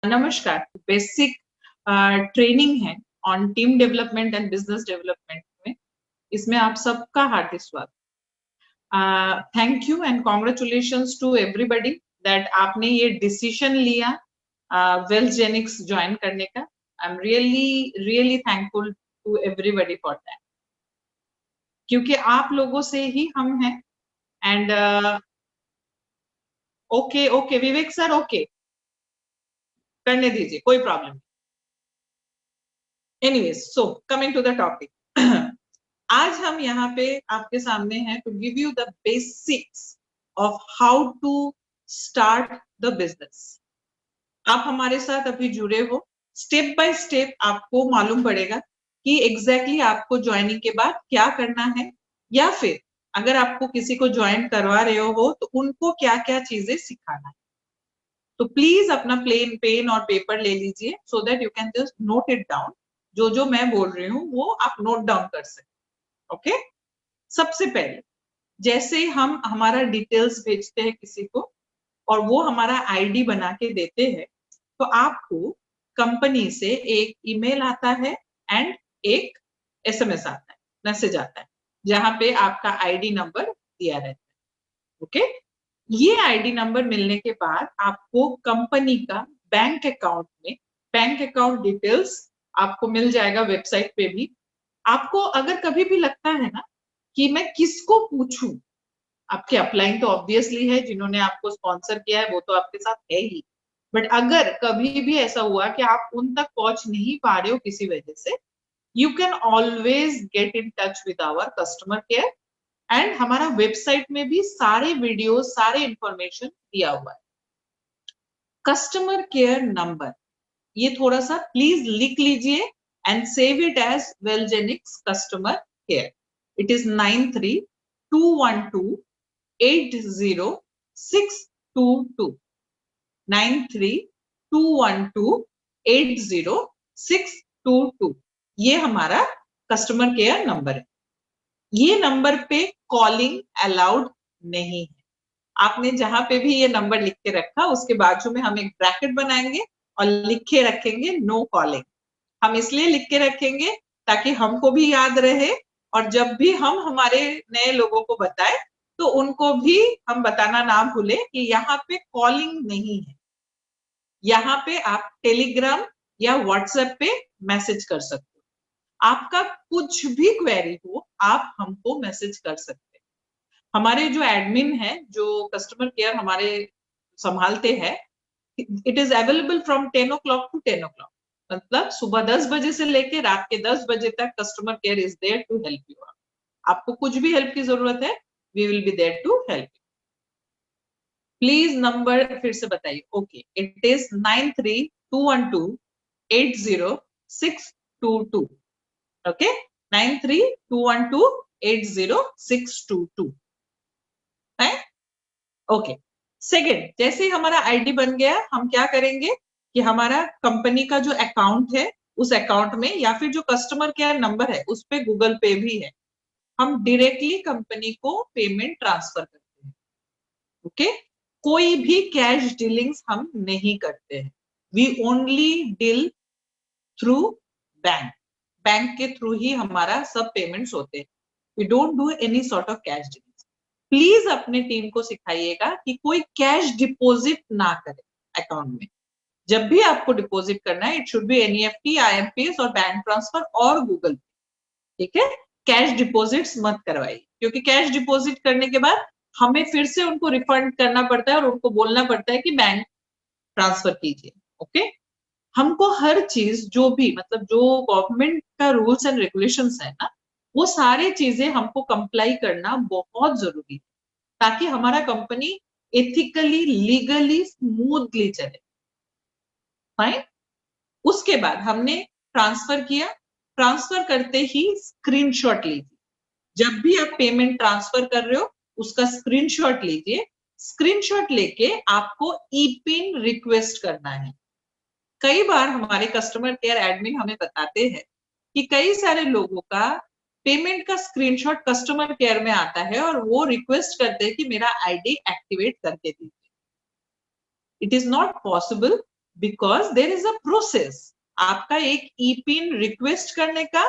नमस्कार। Basic training है on team development and business development में। इसमें आप सबका हार्दिक स्वागत। Thank you and congratulations to everybody that आपने ये डिसीजन लिया वेल्सजेनिक्स ज्वाइन करने का। I am really thankful to everybody for that, क्योंकि आप लोगों से ही हम हैं। And okay Vivek sir, okay करने दीजिए, कोई प्रॉब्लम नहीं। Anyways, so coming to the topic, आज हम यहाँ पे आपके सामने हैं to give you the basics of how to start the business. आप हमारे साथ अभी जुड़े हो, स्टेप बाय स्टेप आपको मालूम पड़ेगा कि एग्जैक्टली आपको ज्वाइनिंग के बाद क्या करना है, या फिर अगर आपको किसी को ज्वाइन करवा रहे हो तो उनको क्या क्या चीजें सिखाना है। तो प्लीज अपना पेन और पेपर ले लीजिए so that you can just note it down. जो मैं बोल रही हूँ वो आप नोट डाउन कर सकते। ओके, सबसे पहले जैसे हम हमारा डिटेल्स भेजते हैं किसी को और वो हमारा आईडी बना के देते हैं, तो आपको कंपनी से एक ईमेल आता है एंड एक एसएमएस आता है, मैसेज आता है, जहां पे आपका आईडी नंबर दिया रहता है। ओके, ये आईडी नंबर मिलने के बाद आपको कंपनी का बैंक अकाउंट डिटेल्स आपको मिल जाएगा वेबसाइट पे भी। आपको अगर कभी भी लगता है ना कि मैं किसको पूछूं, आपके अपलाइन तो ऑब्वियसली है, जिन्होंने आपको स्पॉन्सर किया है वो तो आपके साथ है ही, बट अगर कभी भी ऐसा हुआ कि आप उन तक पहुंच नहीं पा रहे हो किसी वजह से, you can always get in touch with our customer care. And हमारा वेबसाइट में भी सारे वीडियो, सारे इंफॉर्मेशन दिया हुआ है। कस्टमर केयर नंबर ये थोड़ा सा प्लीज लिख लीजिए and save it as Wellgenix customer care. It is 9321280622 9321280622। ये हमारा कस्टमर केयर नंबर है। ये नंबर पे कॉलिंग अलाउड नहीं है। आपने जहां पे भी ये नंबर लिख के रखा उसके बाजू में हम एक ब्रैकेट बनाएंगे और लिखे रखेंगे नो कॉलिंग। हम इसलिए लिख के रखेंगे ताकि हमको भी याद रहे, और जब भी हम हमारे नए लोगों को बताएं तो उनको भी हम बताना ना भूले कि यहाँ पे कॉलिंग नहीं है। यहाँ पे आप टेलीग्राम या व्हाट्सएप पे मैसेज कर सकते हो। आपका कुछ भी क्वेरी हो आप हमको मैसेज कर सकते हैं। हमारे जो एडमिन है, जो कस्टमर केयर हमारे संभालते हैं, it is available from 10 o'clock to 10 o'clock, मतलब सुबह 10 बजे से लेके रात के 10 बजे तक customer care is there to help you. आपको कुछ भी हेल्प की जरूरत है, we will be there to help you. Please number फिर से बताइए। Okay, it is 9321280622। ओके, 9321280622 है। ओके, सेकेंड, जैसे ही हमारा आईडी बन गया हम क्या करेंगे कि हमारा कंपनी का जो अकाउंट है उस अकाउंट में, या फिर जो कस्टमर केयर नंबर है उस पे गूगल पे भी है, हम डायरेक्टली कंपनी को पेमेंट ट्रांसफर करते हैं। ओके, कोई भी कैश डीलिंग्स हम नहीं करते हैं। We only deal through bank. Bank के थ्रू ही हमारा सब पेमेंट्स होते हैं। We don't do any sort of cash dealings. Please अपने टीम को सिखाइएगा कि कोई कैश डिपॉजिट ना करे अकाउंट में। जब भी आपको डिपॉजिट करना है, it should be NEFT, IMPS और बैंक ट्रांसफर और गूगल पे। ठीक है, कैश डिपॉजिट्स मत करवाइए, क्योंकि कैश डिपॉजिट करने के बाद हमें फिर से उनको रिफंड करना पड़ता है और उनको बोलना पड़ता है कि बैंक ट्रांसफर कीजिए। ओके, हमको हर चीज जो भी, मतलब जो गवर्नमेंट का रूल्स एंड रेगुलेशंस है ना, वो सारी चीजें हमको कंप्लाई करना बहुत जरूरी है, ताकि हमारा कंपनी एथिकली, लीगली, स्मूथली चले। फाइन। उसके बाद हमने ट्रांसफर किया, ट्रांसफर करते ही स्क्रीनशॉट लीजिए। जब भी आप पेमेंट ट्रांसफर कर रहे हो उसका स्क्रीनशॉट लीजिए। स्क्रीनशॉट लेके आपको ई-पिन रिक्वेस्ट करना है। कई बार हमारे कस्टमर केयर एडमिन हमें बताते हैं कि कई सारे लोगों का पेमेंट का स्क्रीनशॉट कस्टमर केयर में आता है और वो रिक्वेस्ट करते हैं कि मेरा आईडी एक्टिवेट करके दीजिए। It is not possible because there is a process. आपका एक ईपिन रिक्वेस्ट करने का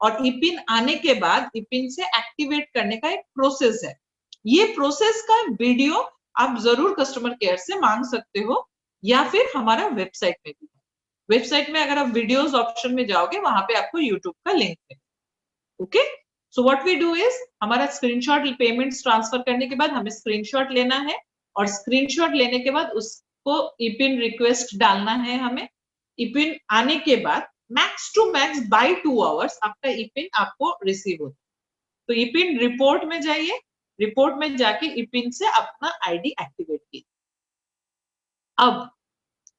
और ईपिन आने के बाद ईपिन से एक्टिवेट करने का एक प्रोसेस है। ये प्रोसेस का वीडियो आप जरूर कस्टमर केयर से मांग सकते हो, या फिर हमारा वेबसाइट में भी है। वेबसाइट में अगर आप वीडियोस ऑप्शन में जाओगे, वहां पे आपको यूट्यूब का लिंक है। Okay, so what we do is, हमारा स्क्रीनशॉट पेमेंट्स ट्रांसफर करने के बाद हमें स्क्रीनशॉट लेना है, और स्क्रीनशॉट लेने के बाद उसको ईपिन रिक्वेस्ट डालना है हमें। ईपिन आने के बाद max to max by 2 hours आपका ईपिन आपको रिसीव होता है। तो ईपिन रिपोर्ट में जाइए, रिपोर्ट में जाके ईपिन से अपना आईडी एक्टिवेट कीजिए। अब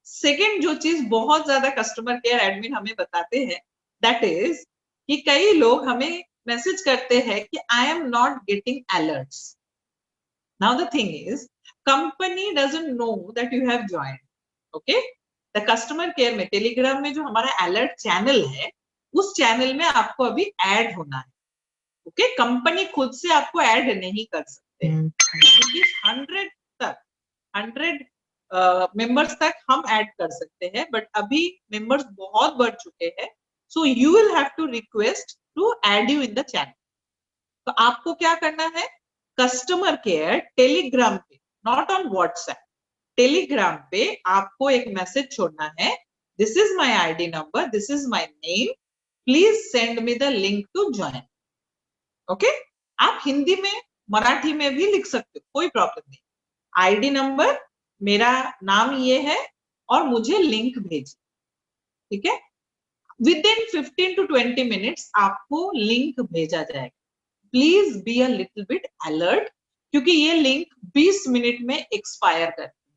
सेकेंड जो चीज बहुत ज्यादा कस्टमर केयर एडमिन हमें बताते हैं, दैट इज कि कई लोग हमें मैसेज करते हैं कि I am not getting alerts. Now the thing is, company doesn't know that you have joined. Okay, the customer care में, टेलीग्राम में जो हमारा अलर्ट चैनल है, उस चैनल में आपको अभी ऐड होना है। ओके, कंपनी खुद से आपको ऐड नहीं कर सकते, क्योंकि 100 तक 100 मेंबर्स तक हम ऐड कर सकते हैं, बट अभी मेंबर्स बहुत बढ़ चुके हैं, so you will have to request to add you in the channel. तो आपको क्या करना है, कस्टमर केयर टेलीग्राम पे, नॉट ऑन व्हाट्सएप, टेलीग्राम पे आपको एक मैसेज छोड़ना है, this is my ID number, this is my name, please send me the link to join. Okay, आप हिंदी में मराठी में भी लिख सकते हो, कोई प्रॉब्लम नहीं। आईडी नंबर, मेरा नाम ये है, और मुझे लिंक भेजिए। ठीक है, विद इन 15 to 20 मिनट्स आपको लिंक भेजा जाएगा। Please be a little bit alert, क्योंकि ये लिंक 20 मिनट में एक्सपायर करती है।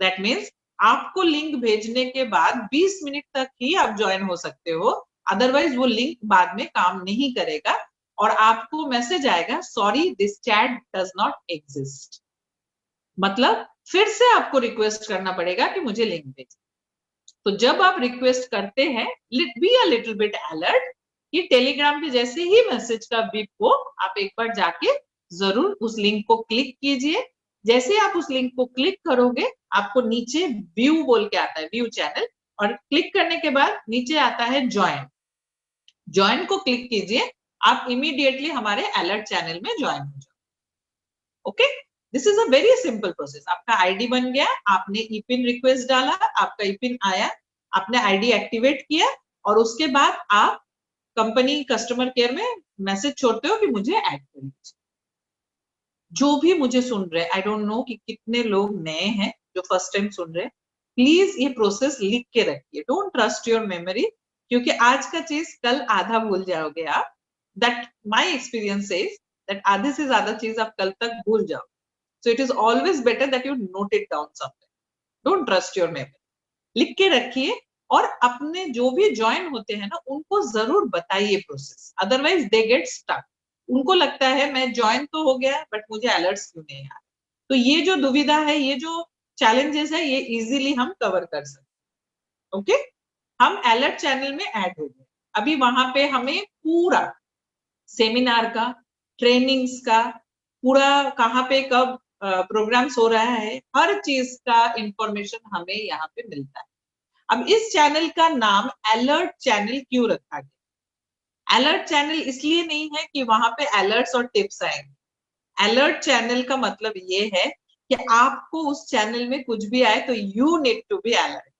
दैट मीन्स आपको लिंक भेजने के बाद 20 मिनट तक ही आप ज्वाइन हो सकते हो, अदरवाइज वो लिंक बाद में काम नहीं करेगा और आपको मैसेज आएगा, sorry this chat does not exist. मतलब फिर से आपको रिक्वेस्ट करना पड़ेगा कि मुझे लिंक भेजिए। तो जब आप रिक्वेस्ट करते हैं, be a little bit alert, कि टेलीग्राम पे जैसे ही मैसेज का बीप हो, आप एक बार जाके जरूर उस लिंक को क्लिक कीजिए। जैसे आप उस लिंक को क्लिक करोगे, आपको नीचे व्यू बोल के आता है, व्यू चैनल, और क्लिक करने के बाद नीचे आता है ज्वाइन। ज्वाइन को क्लिक कीजिए, आप इमीडिएटली हमारे अलर्ट चैनल में ज्वाइन हो जाओ। Okay, this is a very simple process. आपका आईडी बन गया, आपने ईपिन रिक्वेस्ट डाला, आपका ईपिन आया, आपने आईडी एक्टिवेट किया, और उसके बाद आप कंपनी कस्टमर केयर में मैसेज छोड़ते हो कि मुझे ऐड कर लीजिए। जो भी मुझे सुन रहे, आई डोंट नो कि कितने लोग नए हैं जो फर्स्ट टाइम सुन रहे, प्लीज ये प्रोसेस लिख के रखिए, डोंट ट्रस्ट योर मेमोरी, क्योंकि आज का चीज कल आधा भूल जाओगे आप। That my experience is that आधे से ज्यादा चीज आप कल तक भूल जाओ। So it is always better that you note it down somewhere. Don't trust your memory. लिख के रखिए, और अपने जो भी ज्वाइन होते हैं ना, उनको जरूर बताइए process, otherwise they get stuck. उनको लगता है मैं ज्वाइन तो हो गया, बट मुझे अलर्ट्स क्यों नहीं आए। तो ये जो दुविधा है, ये जो चैलेंजेस है, ये इजीली हम कवर कर सकते। ओके, हम अलर्ट चैनल में ऐड हो गए। अभी वहां पे हमें पूरा सेमिनार का, ट्रेनिंग्स का, पूरा कहाँ पे कब प्रोग्राम्स हो रहा है, हर चीज का इंफॉर्मेशन हमें यहाँ पे मिलता है। अब इस चैनल का नाम अलर्ट चैनल क्यों रखा गया? अलर्ट चैनल इसलिए नहीं है कि वहां पे अलर्ट्स और टिप्स आएंगे। अलर्ट चैनल का मतलब ये है कि आपको उस चैनल में कुछ भी आए तो you need to be alert.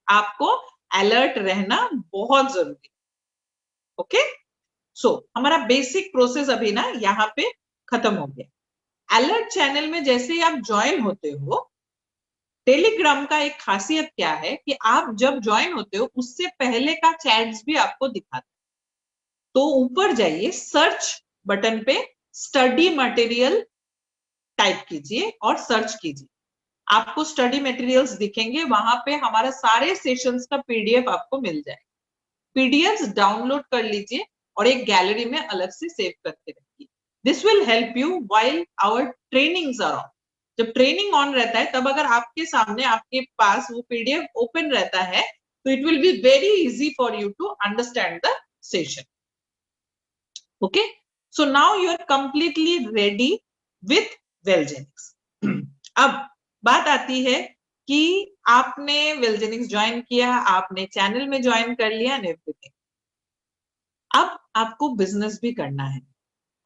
आपको अलर्ट रहना बहुत जरूरी है। ओके, सो हमारा बेसिक प्रोसेस अभी ना यहाँ पे खत्म हो गया। अलर्ट चैनल में जैसे ही आप ज्वाइन होते हो, टेलीग्राम का एक खासियत क्या है कि आप जब ज्वाइन होते हो, उससे पहले का चैट्स भी आपको दिखाता है। तो ऊपर जाइए, सर्च बटन पे स्टडी मटेरियल टाइप कीजिए और सर्च कीजिए, आपको स्टडी मटेरियल्स दिखेंगे। वहां पे हमारा सारे सेशंस का पीडीएफ आपको मिल जाएगा। पीडीएफ डाउनलोड कर लीजिए और एक गैलरी में अलग से सेव करके रखिए। This will help you while our trainings are on. जब ट्रेनिंग ऑन रहता है, तब अगर आपके सामने, आपके पास वो पीडीएफ ओपन रहता है, तो it will be very easy for you to understand the session. Okay, so now you are completely ready with Wellgenix. अब बात आती है कि आपने वेलजेनिक्स ज्वाइन किया, आपने चैनल में ज्वाइन कर लिया एंड एवरीथिंग। अब आपको बिजनेस भी करना है।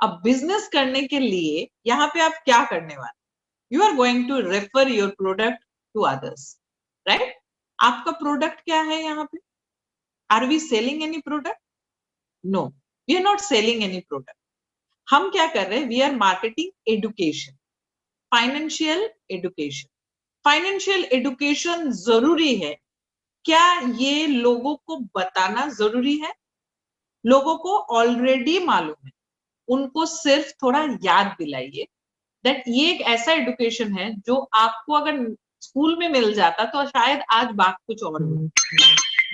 अब बिजनेस करने के लिए यहाँ पे आप क्या करने वाले? You are going to refer your product to others, right? आपका प्रोडक्ट क्या है यहाँ पे? Are we selling any product? No, we are not selling any product. हम क्या कर रहे हैं? We are marketing education, financial education. Financial education जरूरी है क्या? ये लोगों को बताना जरूरी है। लोगों को ऑलरेडी मालूम है, उनको सिर्फ थोड़ा याद दिलाइए दैट ये एक ऐसा एडुकेशन है जो आपको अगर स्कूल में मिल जाता तो शायद आज बात कुछ और होती।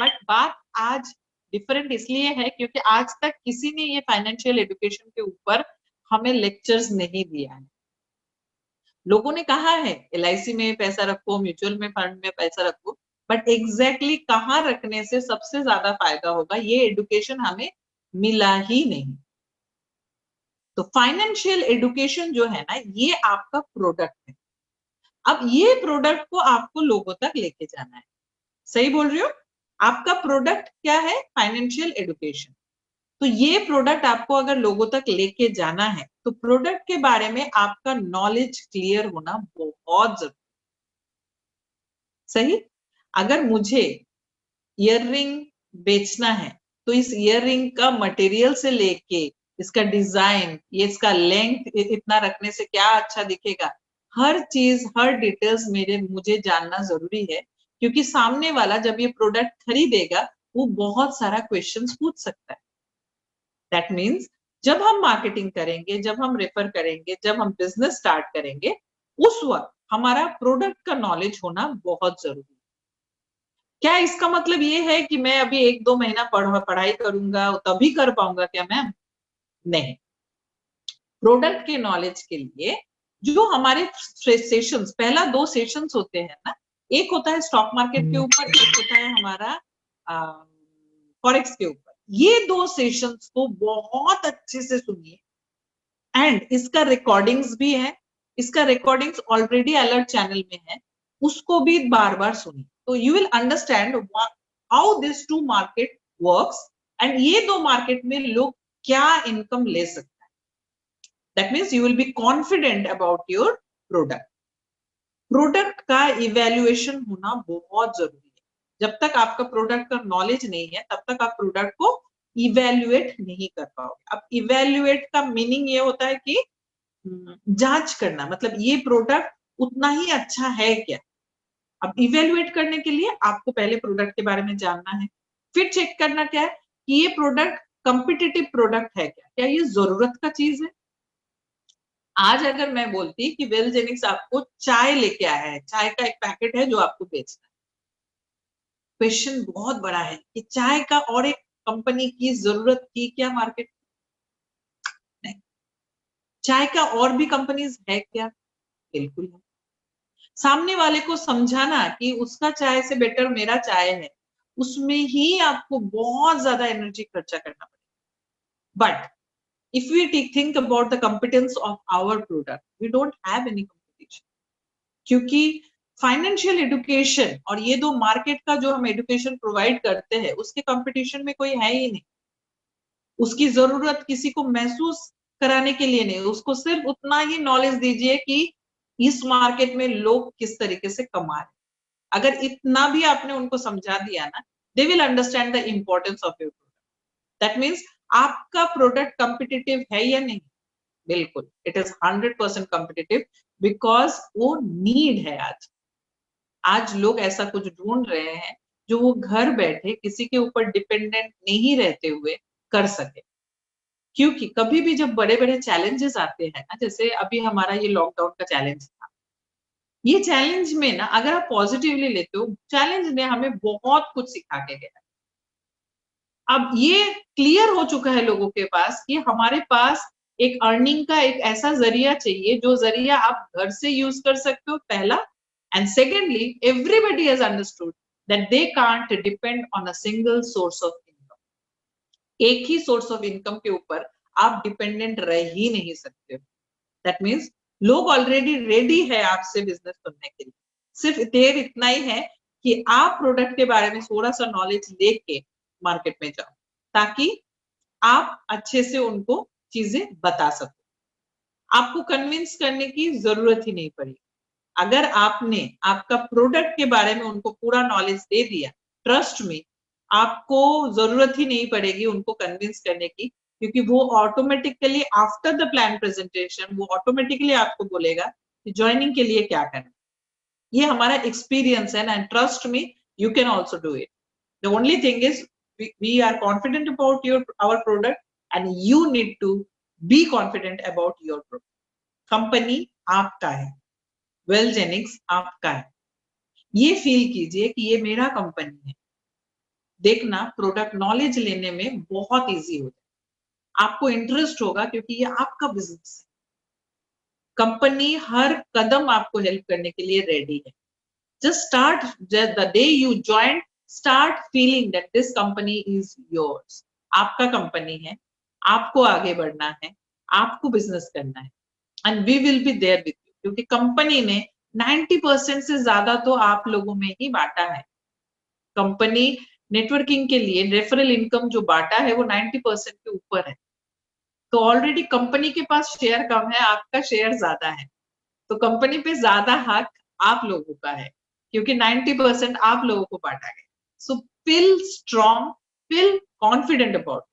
बट बात आज डिफरेंट इसलिए है क्योंकि आज तक किसी ने ये फाइनेंशियल एडुकेशन के ऊपर हमें लेक्चर्स नहीं दिया है। लोगों ने कहा है LIC में पैसा रखो, म्यूचुअल में फंड में पैसा रखो, बट एग्जैक्टली कहाँ रखने से सबसे ज्यादा फायदा होगा ये एडुकेशन हमें मिला ही नहीं। तो फाइनेंशियल एडुकेशन जो है ना, ये आपका प्रोडक्ट है। अब ये प्रोडक्ट को आपको लोगों तक लेके जाना है। सही बोल रही हो? आपका प्रोडक्ट क्या है? Financial education. तो ये प्रोडक्ट आपको अगर लोगों तक लेके जाना है तो प्रोडक्ट के बारे में आपका नॉलेज क्लियर होना बहुत जरूरी। सही? अगर मुझे ईयररिंग बेचना है तो इस ईयररिंग का मटेरियल से लेके इसका डिजाइन, ये इसका लेंथ इतना रखने से क्या अच्छा दिखेगा, हर चीज, हर डिटेल्स मुझे जानना जरूरी है। क्योंकि सामने वाला जब ये प्रोडक्ट खरीदेगा वो बहुत सारा क्वेश्चंस पूछ सकता है। दैट मीन्स जब हम मार्केटिंग करेंगे, जब हम रेफर करेंगे, जब हम बिजनेस स्टार्ट करेंगे, उस वक्त हमारा प्रोडक्ट का नॉलेज होना बहुत जरूरी है। क्या इसका मतलब ये है कि मैं अभी 1-2 महीना पढ़ाई करूंगा तभी कर पाऊंगा क्या मैम? नहीं। प्रोडक्ट के नॉलेज के लिए जो हमारे सेशंस, पहला 2 सेशंस होते हैं ना, एक होता है स्टॉक मार्केट के ऊपर, एक होता है हमारा फॉरेक्स के ऊपर। ये 2 सेशंस को बहुत अच्छे से सुनिए एंड इसका रिकॉर्डिंग्स भी है। इसका रिकॉर्डिंग्स ऑलरेडी अलर्ट चैनल में है, उसको भी बार बार सुनिए। तो you will understand how this two market works and ये 2 मार्केट में लोग क्या इनकम ले सकते हैं। That means you will be confident about your product. Product का इवेल्युएशन होना बहुत जरूरी है। जब तक आपका प्रोडक्ट का नॉलेज नहीं है तब तक आप प्रोडक्ट को इवेल्युएट नहीं कर पाओगे। अब इवेल्युएट का मीनिंग ये होता है कि जांच करना, मतलब ये प्रोडक्ट उतना ही अच्छा है क्या। अब इवेल्युएट करने के लिए आपको पहले प्रोडक्ट के बारे में जानना है, फिर चेक करना क्या है कि ये प्रोडक्ट कॉम्पिटिटिव प्रोडक्ट है क्या, क्या ये जरूरत का चीज है। आज अगर मैं बोलती कि वेलजेनिक्स आपको चाय लेके आया है, चाय का एक पैकेट है जो आपको बेचना है, क्वेश्चन बहुत बड़ा है कि चाय का और एक कंपनी की जरूरत थी क्या मार्केट में? नहीं। चाय का और भी कंपनीज है क्या? बिल्कुल है। सामने वाले को समझाना कि उसका चाय से बेटर मेरा चाय है, उसमें ही आपको बहुत ज्यादा एनर्जी खर्चा करना पड़ेगा। But if we think about the competence of our product, we don't have any competition। क्योंकि फाइनेंशियल एडुकेशन और ये 2 मार्केट का जो हम एडुकेशन प्रोवाइड करते हैं उसके कंपटीशन में कोई है ही नहीं। उसकी जरूरत किसी को महसूस कराने के लिए नहीं, उसको सिर्फ उतना ही नॉलेज दीजिए कि इस मार्केट में लोग किस तरीके से कमा रहे। अगर इतना भी आपने उनको समझा दिया ना, they will understand the importance of your product. That means आपका प्रोडक्ट कॉम्पिटिटिव है या नहीं? बिल्कुल, इट इज 100% कॉम्पिटिटिव, बिकॉज वो नीड है। आज लोग ऐसा कुछ ढूंढ रहे हैं जो वो घर बैठे किसी के ऊपर डिपेंडेंट नहीं रहते हुए कर सके। क्योंकि कभी भी जब बड़े बड़े चैलेंजेस आते हैं ना, जैसे अभी हमारा ये लॉकडाउन का चैलेंज था, ये चैलेंज में ना अगर आप पॉजिटिवली लेते हो, चैलेंज ने हमें बहुत कुछ सिखा के गया। अब ये क्लियर हो चुका है लोगों के पास कि हमारे पास एक अर्निंग का एक ऐसा जरिया चाहिए जो जरिया आप घर से यूज कर सकते हो, पहला। And secondly, everybody has understood that they can't depend on a single source of income. एक ही सोर्स ऑफ इनकम के ऊपर आप डिपेंडेंट रह ही नहीं सकते हो। दैट मीन्स लोग ऑलरेडी रेडी है आपसे बिजनेस करने के लिए। सिर्फ देर इतना ही है कि आप प्रोडक्ट के बारे में थोड़ा सा नॉलेज लेके मार्केट में जाओ, ताकि आप अच्छे से उनको चीजें बता सको। आपको कन्विंस करने की जरूरत ही नहीं पड़ी। अगर आपने आपका प्रोडक्ट के बारे में उनको पूरा नॉलेज दे दिया, ट्रस्ट में आपको जरूरत ही नहीं पड़ेगी उनको कन्विंस करने की, क्योंकि वो automatically after the plan presentation वो ऑटोमेटिकली आपको बोलेगा कि ज्वाइनिंग के लिए क्या करना। ये हमारा एक्सपीरियंस है and trust me, you can also do it. The only thing is we are confident about your our product and you need to be confident about your product. Company आपका है, वेलजेनिक्स आपका है, ये फील कीजिए कि ये मेरा कंपनी है। देखना प्रोडक्ट नॉलेज लेने में बहुत इजी होता है, आपको इंटरेस्ट होगा क्योंकि ये आपका बिजनेस है। कंपनी हर कदम आपको हेल्प करने के लिए रेडी है। Just start the day you join, start feeling that this company is yours. आपका कंपनी है, आपको आगे बढ़ना है, आपको बिजनेस करना है and we will be there with you, क्योंकि कंपनी ने 90% से ज्यादा तो आप लोगों में ही बांटा है। कंपनी नेटवर्किंग के लिए रेफरल इनकम जो बांटा है वो 90% के ऊपर है। तो ऑलरेडी कंपनी के पास शेयर कम है, आपका शेयर ज्यादा है, तो कंपनी पे ज्यादा हक आप लोगों का है, क्योंकि 90% आप लोगों को बांटा गया। So feel strong, feel confident about it.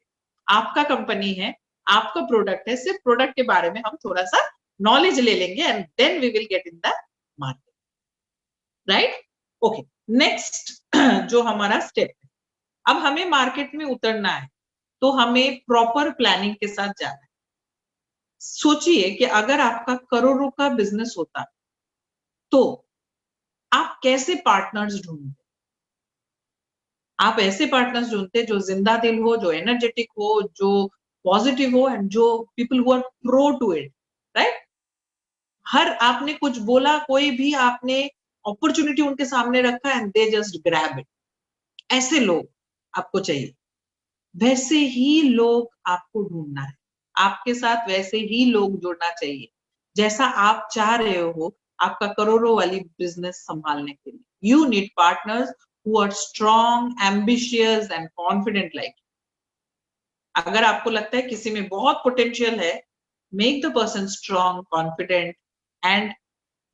आपका कंपनी है, आपका प्रोडक्ट है, सिर्फ प्रोडक्ट के बारे में हम थोड़ा सा नॉलेज ले लेंगे and then we will get in the market, right? Okay, next जो हमारा स्टेप है, अब हमें मार्केट में उतरना है, तो हमें प्रॉपर प्लानिंग के साथ जाना है। सोचिए कि अगर आपका करोड़ों का बिजनेस होता तो आप कैसे पार्टनर्स ढूंढते? आप ऐसे पार्टनर्स ढूंढते जो जिंदा दिल हो, जो एनर्जेटिक हो, जो पॉजिटिव हो एंड जो people who are pro to it, right? हर आपने कुछ बोला, कोई भी आपने अपॉर्चुनिटी उनके सामने रखा and they just grab it, ऐसे लोग आपको चाहिए। वैसे ही लोग आपको ढूंढना है, आपके साथ वैसे ही लोग जुड़ना चाहिए जैसा आप चाह रहे हो आपका करोड़ों वाली बिजनेस संभालने के लिए। You need partners who are strong, ambitious and confident like. अगर आपको लगता है किसी में बहुत पोटेंशियल है, make the person strong, confident and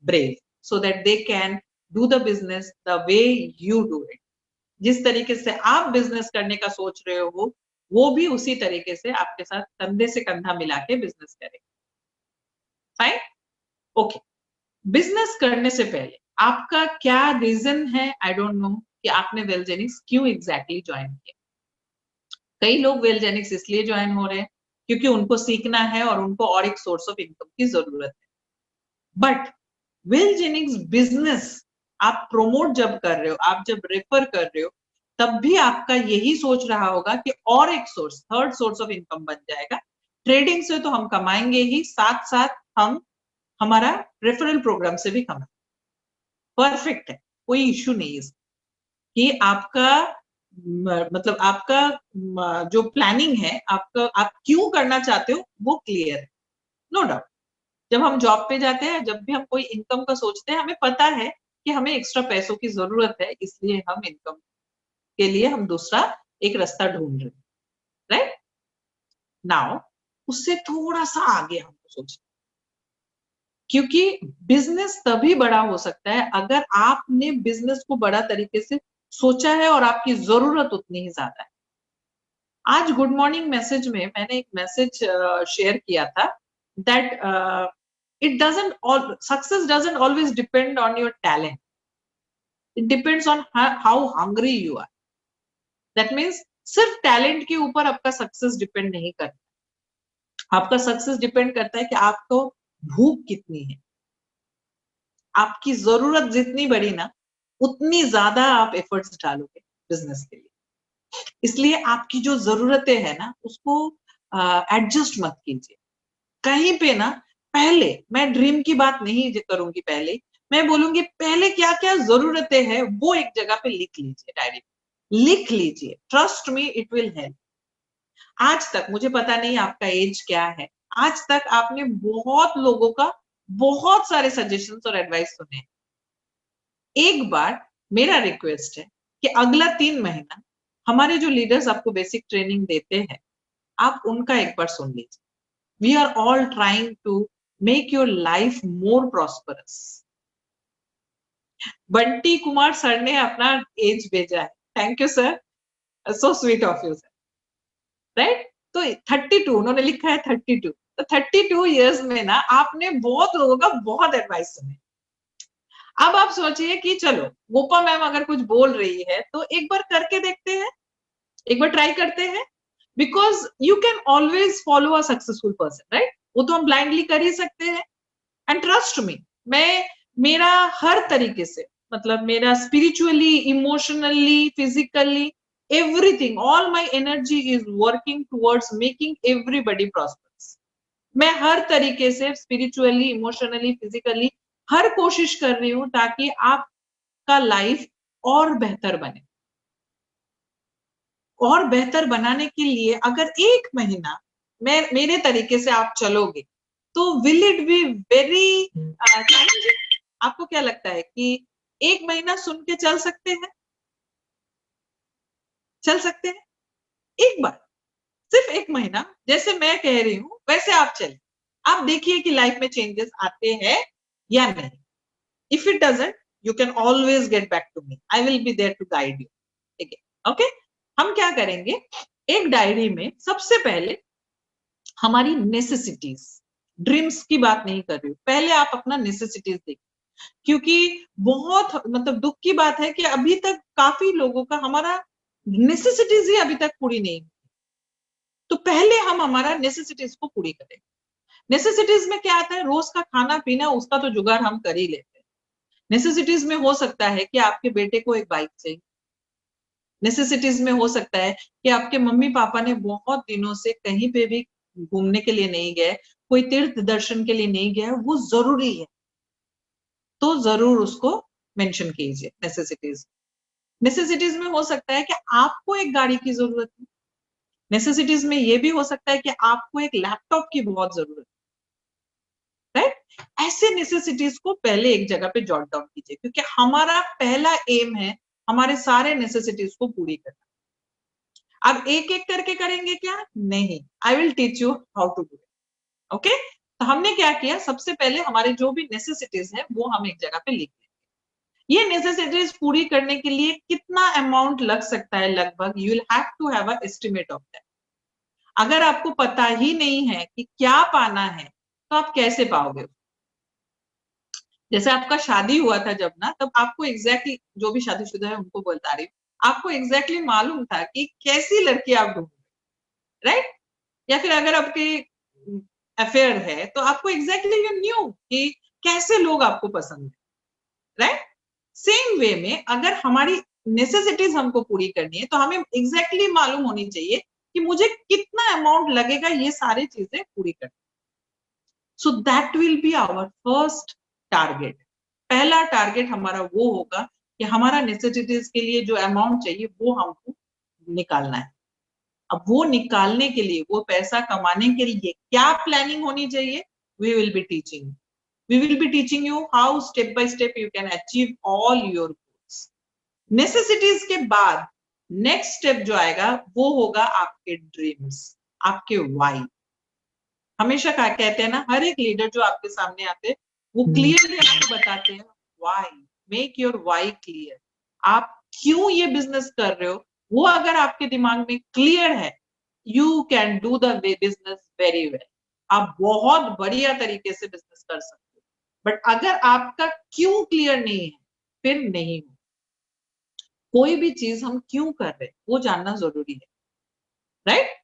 brave so that they can do the business the way you do it। जिस तरीके से आप बिजनेस करने का सोच रहे हो वो भी उसी तरीके से आपके साथ कंधे से कंधा मिला के बिजनेस करें। Fine, okay. बिजनेस करने से पहले आपका क्या रीजन है, आई डोंट नो, कि आपने वेलजेनिक्स क्यों एग्जैक्टली ज्वाइन किया। कई लोग वेलजेनिक्स इसलिए ज्वाइन हो रहे हैं क्योंकि उनको सीखना है और उनको और एक सोर्स ऑफ इनकम की जरूरत है। बट वेलजेनिक्स बिजनेस आप प्रोमोट जब कर रहे हो, आप जब रेफर कर रहे हो, तब भी आपका यही सोच रहा होगा कि और एक source, third source of income बन जाएगा। ट्रेडिंग से तो हम कमाएंगे ही, साथ साथ हम हमारा रेफरल प्रोग्राम से भी कमाएंगे। परफेक्ट है, कोई इश्यू नहीं है कि आपका मतलब आपका जो प्लानिंग है, आपका आप क्यों करना चाहते हो वो क्लियर है, नो डाउट। जब हम जॉब पे जाते हैं, जब भी हम कोई इनकम का सोचते हैं, हमें पता है कि हमें एक्स्ट्रा पैसों की जरूरत है, इसलिए हम इनकम के लिए हम दूसरा एक रास्ता ढूंढ रहे हैं, राइट? नाउ उससे थोड़ा सा आगे हमको सोचना, क्योंकि बिजनेस तभी बड़ा हो सकता है अगर आपने बिजनेस को बड़ा तरीके से सोचा है और आपकी जरूरत उतनी ही ज्यादा है। आज गुड मॉर्निंग मैसेज में मैंने एक मैसेज शेयर किया था that success doesn't always depend on your talent, it depends on how hungry you are। that means सिर्फ टैलेंट के ऊपर आपका सक्सेस डिपेंड नहीं करता, आपका सक्सेस डिपेंड करता है कि आपको भूख कितनी है। आपकी जरूरत जितनी बड़ी ना, उतनी ज्यादा आप एफर्ट्स डालोगे बिजनेस के लिए। इसलिए आपकी जो जरूरतें हैं ना, उसको एडजस्ट मत कीजिए कहीं पे ना। पहले मैं ड्रीम की बात नहीं करूंगी, पहले मैं बोलूंगी पहले क्या क्या जरूरतें हैं वो एक जगह पे लिख लीजिए, डायरी लिख लीजिए, trust me it will help. आज तक मुझे पता नहीं आपका एज क्या है, आज तक आपने बहुत लोगों का बहुत सारे सजेशंस और एडवाइस सुने, एक बार मेरा रिक्वेस्ट है कि अगला 3 महीना हमारे जो लीडर्स आपको बेसिक ट्रेनिंग देते हैं, आप उनका एक बार सुन लीजिए. We are all trying to make your life more prosperous. Bunty Kumar sir ने अपना एज भेजा है. Thank you sir, so sweet of you sir. Right, तो 32 उन्होंने लिखा है 32. तो 32 इयर्स में ना आपने बहुत लोगों का बहुत एडवाइस सुने. अब आप सोचिए कि चलो गोपा मैम अगर कुछ बोल रही है तो एक बार करके देखते हैं, एक बार ट्राई करते हैं. Because you can always follow a successful person, right. वो तो हम ब्लाइंडली कर ही सकते हैं. एंड ट्रस्ट मी, मैं मेरा हर तरीके से, मतलब मेरा spiritually, emotionally, physically, everything, all my energy is working towards making everybody prosperous. मैं हर तरीके से स्पिरिचुअली, इमोशनली, फिजिकली हर कोशिश कर रही हूं ताकि आपका लाइफ और बेहतर बने. और बेहतर बनाने के लिए अगर 1 महीना मेरे तरीके से आप चलोगे तो will it be very challenging. आपको क्या लगता है कि 1 महीना सुन के चल सकते हैं? चल सकते हैं? एक बार, सिर्फ 1 महीना जैसे मैं कह रही हूं वैसे आप चले. आप देखिए कि लाइफ में चेंजेस आते हैं या नहीं. If it doesn't, you can always get back to me. I will be there to guide you. ठीक है, ओके. हम क्या करेंगे, एक डायरी में सबसे पहले हमारी नेसेसिटीज, ड्रीम्स की बात नहीं कर रही हूँ, पहले आप अपना नेसेसिटीज देखिए. क्योंकि बहुत मतलब दुख की बात है कि अभी तक काफी लोगों का हमारा नेसेसिटीज ही अभी तक पूरी नहीं. तो पहले हम हमारा नेसेसिटीज को पूरी करें. नेसेसिटीज में क्या आता है, रोज का खाना पीना, उसका तो जुगाड़ हम कर ही लेते हैं. नेसेसिटीज में हो सकता है कि आपके बेटे को एक बाइक चाहिए. नेसेसिटीज में हो सकता है कि आपके मम्मी पापा ने बहुत दिनों से कहीं पे भी घूमने के लिए नहीं गए, कोई तीर्थ दर्शन के लिए नहीं गया, वो जरूरी है, तो जरूर उसको मेंशन कीजिए नेसेसिटीज. नेसेसिटीज में हो सकता है कि आपको एक गाड़ी की जरूरत है. नेसेसिटीज में ये भी हो सकता है कि आपको एक लैपटॉप की बहुत जरूरत है. राइट, ऐसे नेसेसिटीज को पहले एक जगह पे जॉट डाउन कीजिए, क्योंकि हमारा पहला एम है हमारे सारे नेसेसिटीज को पूरी करना. अब एक एक करके करेंगे क्या? नहीं, I will teach you how to do it. Okay, तो हमने क्या किया, सबसे पहले हमारे जो भी नेसेसिटीज है वो हम एक जगह पे लिख लेंगे. ये नेसेसिटीज पूरी करने के लिए कितना अमाउंट लग सकता है लगभग, you will have to have a estimate of that. अगर आपको पता ही नहीं है कि क्या पाना है तो आप कैसे पाओगे? जैसे आपका शादी हुआ था जब ना, तब आपको एग्जैक्टली, जो भी शादीशुदा है उनको बता रही हूँ, आपको एग्जैक्टली मालूम था कि कैसी लड़की आप ढूंढोगे. राइट, या फिर अगर आपके अफेयर है तो आपको एग्जैक्टली यू न्यू कि कैसे लोग आपको पसंद है. राइट, सेम वे में अगर हमारी नेसेसिटीज हमको पूरी करनी है तो हमें एग्जैक्टली मालूम होनी चाहिए कि मुझे कितना अमाउंट लगेगा ये सारी चीजें पूरी करने. So that will be our first target. पहला टारगेट हमारा वो होगा कि हमारा नेसेसिटीज के लिए जो अमाउंट चाहिए वो हमको निकालना है. अब वो निकालने के लिए, वो पैसा कमाने के लिए क्या प्लानिंग होनी चाहिए, we will be teaching. We will be teaching you how step by step you can achieve all your goals. Necessities के बाद नेक्स्ट स्टेप जो आएगा वो होगा आपके ड्रीम्स, आपके वाई. हमेशा कहते हैं ना, हर एक लीडर जो आपके सामने आते हैं वो क्लियरली आपको बताते हैं why. Make your why clear. आप क्यों ये बिजनेस कर रहे हो, वो अगर आपके दिमाग में क्लियर है, you can do the business very well. आप बहुत बढ़िया तरीके से बिजनेस कर सकते हो. बट अगर आपका क्यों क्लियर नहीं है, फिर नहीं हो. कोई भी चीज हम क्यों कर रहे हैं वो जानना जरूरी है. राइट,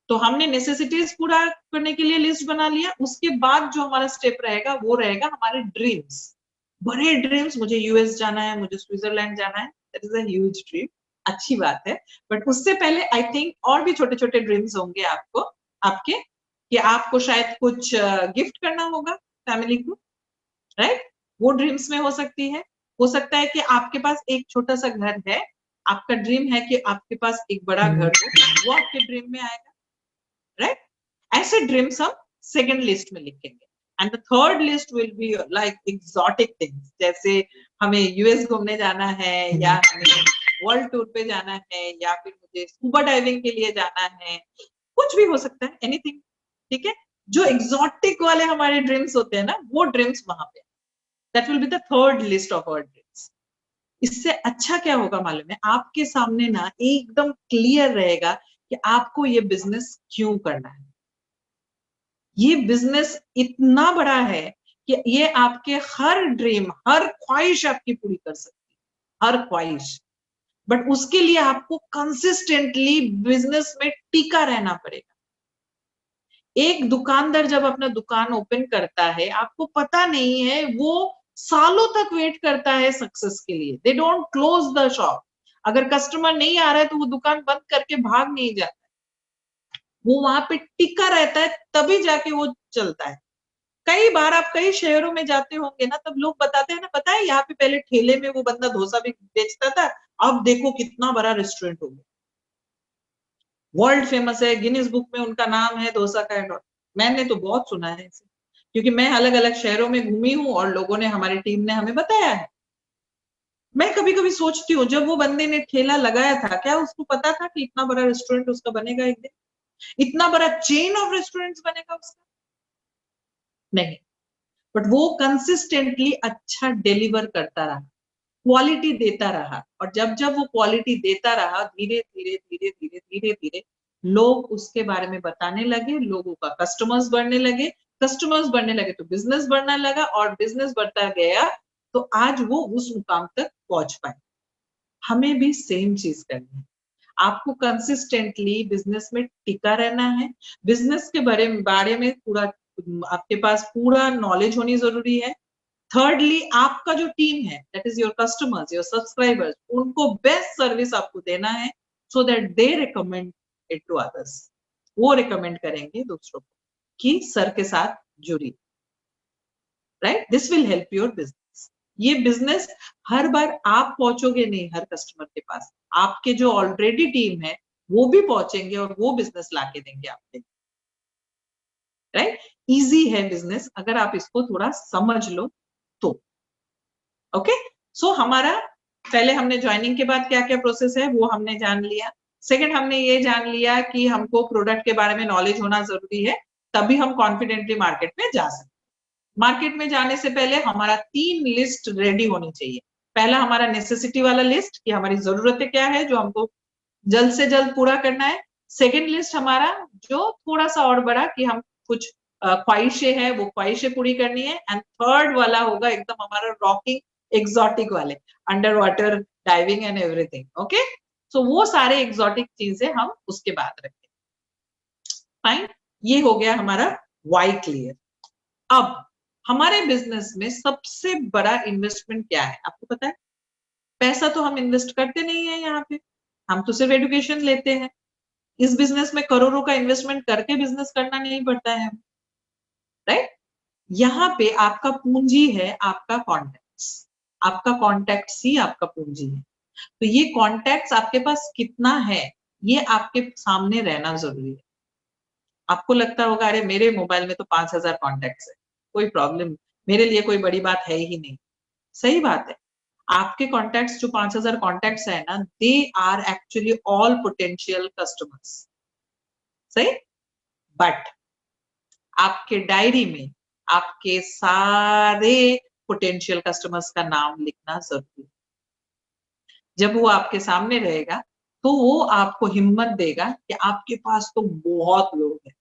तो हमने नेसेसिटीज पूरा करने के लिए लिस्ट बना लिया. उसके बाद जो हमारा स्टेप रहेगा वो रहेगा हमारे ड्रीम्स. बड़े ड्रीम्स, मुझे यूएस जाना है, मुझे स्विट्जरलैंड जाना है, that is a huge dream. अच्छी बात है, बट उससे पहले आई थिंक और भी छोटे छोटे ड्रीम्स होंगे आपको, आपके, कि आपको शायद कुछ गिफ्ट करना होगा फैमिली को. राइट, वो ड्रीम्स में हो सकती है. हो सकता है कि आपके पास एक छोटा सा घर है, आपका ड्रीम है कि आपके पास एक बड़ा घर हो, वो आपके ड्रीम में आएगा. राइट, ऐसे ड्रीम्स हम सेकंड लिस्ट में लिखेंगे. And the third list will be like exotic things, जैसे हमें यूएस घूमने जाना है, या हमें वर्ल्ड टूर पे जाना है, या फिर मुझे स्कूबा डाइविंग के लिए जाना है, कुछ भी हो सकता है, एनीथिंग, ठीक है। जो एग्जॉटिक वाले हमारे ड्रीम्स होते हैं ना, वो ड्रीम्स वहां पे, that will be the third list of our dreams. इससे अच्छा क्या होगा मालूम है, आपके सामने ना एकदम क्लियर रहेगा कि आपको ये बिजनेस क्यों करना है। ये बिजनेस इतना बड़ा है कि ये आपके हर ड्रीम, हर ख्वाहिश आपकी पूरी कर सकती है, हर ख्वाहिश। बट उसके लिए आपको कंसिस्टेंटली बिजनेस में टिका रहना पड़ेगा। एक दुकानदार जब अपना दुकान ओपन करता है, आपको पता नहीं है, वो सालों तक वेट करता है सक्सेस के लिए। They don't close the shop. अगर कस्टमर नहीं आ रहा है तो वो दुकान बंद करके भाग नहीं जाता, वो वहां पे टिका रहता है, तभी जाके वो चलता है। कई बार आप कई शहरों में जाते होंगे ना, तब लोग बताते हैं ना, पता है यहाँ पे पहले ठेले में वो बंदा डोसा भी बेचता था, अब देखो कितना बड़ा रेस्टोरेंट हो गया, वर्ल्ड फेमस है, गिनीज बुक में उनका नाम है डोसा का। मैंने तो बहुत सुना है इसे, क्योंकि मैं अलग अलग शहरों में घूमी हूँ और लोगों ने, हमारी टीम ने हमें बताया है। मैं कभी कभी सोचती हूँ, जब वो बंदे ने ठेला लगाया था, क्या उसको पता था कि इतना बड़ा रेस्टोरेंट उसका बनेगा एक दिन, इतना बड़ा चेन ऑफ रेस्टोरेंट्स बनेगा उसका? नहीं। बट वो कंसिस्टेंटली अच्छा डिलीवर करता रहा, क्वालिटी देता रहा, और जब जब वो क्वालिटी देता रहा, धीरे धीरे धीरे धीरे धीरे धीरे लोग उसके बारे में बताने लगे, लोगों का कस्टमर्स बढ़ने लगे, कस्टमर्स बढ़ने लगे तो बिजनेस बढ़ने लगा, और बिजनेस बढ़ता गया तो आज वो उस मुकाम तक पहुंच पाए। हमें भी सेम चीज करनी है। आपको कंसिस्टेंटली बिजनेस में टिका रहना है। बिजनेस के बारे में पूरा, आपके पास पूरा नॉलेज होनी जरूरी है। थर्डली, आपका जो टीम है, that is your customers, your subscribers, उनको बेस्ट सर्विस आपको देना है, so that they recommend it to others. वो रिकमेंड करेंगे दूसरों को कि सर के साथ जुड़ी, right. This will help your business. ये बिजनेस हर बार आप पहुंचोगे नहीं हर कस्टमर के पास, आपके जो ऑलरेडी टीम है वो भी पहुंचेंगे और वो बिजनेस लाके देंगे आपके, राइट। इजी है बिजनेस, अगर आप इसको थोड़ा समझ लो तो। ओके, सो हमारा पहले हमने ज्वाइनिंग के बाद क्या क्या प्रोसेस है वो हमने जान लिया। सेकंड, हमने ये जान लिया कि हमको प्रोडक्ट के बारे में नॉलेज होना जरूरी है, तभी हम कॉन्फिडेंटली मार्केट में जा सकते हैं। मार्केट में जाने से पहले हमारा 3 लिस्ट रेडी होनी चाहिए। पहला हमारा नेसेसिटी वाला लिस्ट, कि हमारी जरूरतें क्या है जो हमको जल्द से जल्द पूरा करना है। सेकेंड लिस्ट हमारा जो थोड़ा सा और बड़ा, कि हम कुछ ख्वाहिशें हैं, वो ख्वाहिशें पूरी करनी है। एंड थर्ड वाला होगा एकदम हमारा रॉकिंग एक्सोटिक वाले, under water diving and everything. Okay, so वो सारे एक्सोटिक चीजें हम उसके बाद रखें। फाइन, ये हो गया हमारा वाई क्लियर। अब हमारे बिजनेस में सबसे बड़ा इन्वेस्टमेंट क्या है आपको पता है? पैसा तो हम इन्वेस्ट करते नहीं है यहाँ पे, हम तो सिर्फ एजुकेशन लेते हैं। इस बिजनेस में करोड़ों का इन्वेस्टमेंट करके बिजनेस करना नहीं पड़ता है, राइट। यहाँ पे आपका पूंजी है, आपका कॉन्टेक्ट्स। आपका कॉन्टेक्ट्स ही आपका पूंजी है। तो ये कॉन्टेक्ट्स आपके पास कितना है, ये आपके सामने रहना जरूरी है। आपको लगता होगा अरे मेरे मोबाइल में तो 5,000 कॉन्टेक्ट्स है, कोई प्रॉब्लम, मेरे लिए कोई बड़ी बात है ही नहीं। सही बात है। आपके कॉन्टेक्ट्स जो 5,000 कॉन्टेक्ट्स है ना, they are actually all potential customers, सही। बट आपके डायरी में आपके सारे पोटेंशियल कस्टमर्स का नाम लिखना जरूरी है। जब वो आपके सामने रहेगा तो वो आपको हिम्मत देगा कि आपके पास तो बहुत लोग हैं।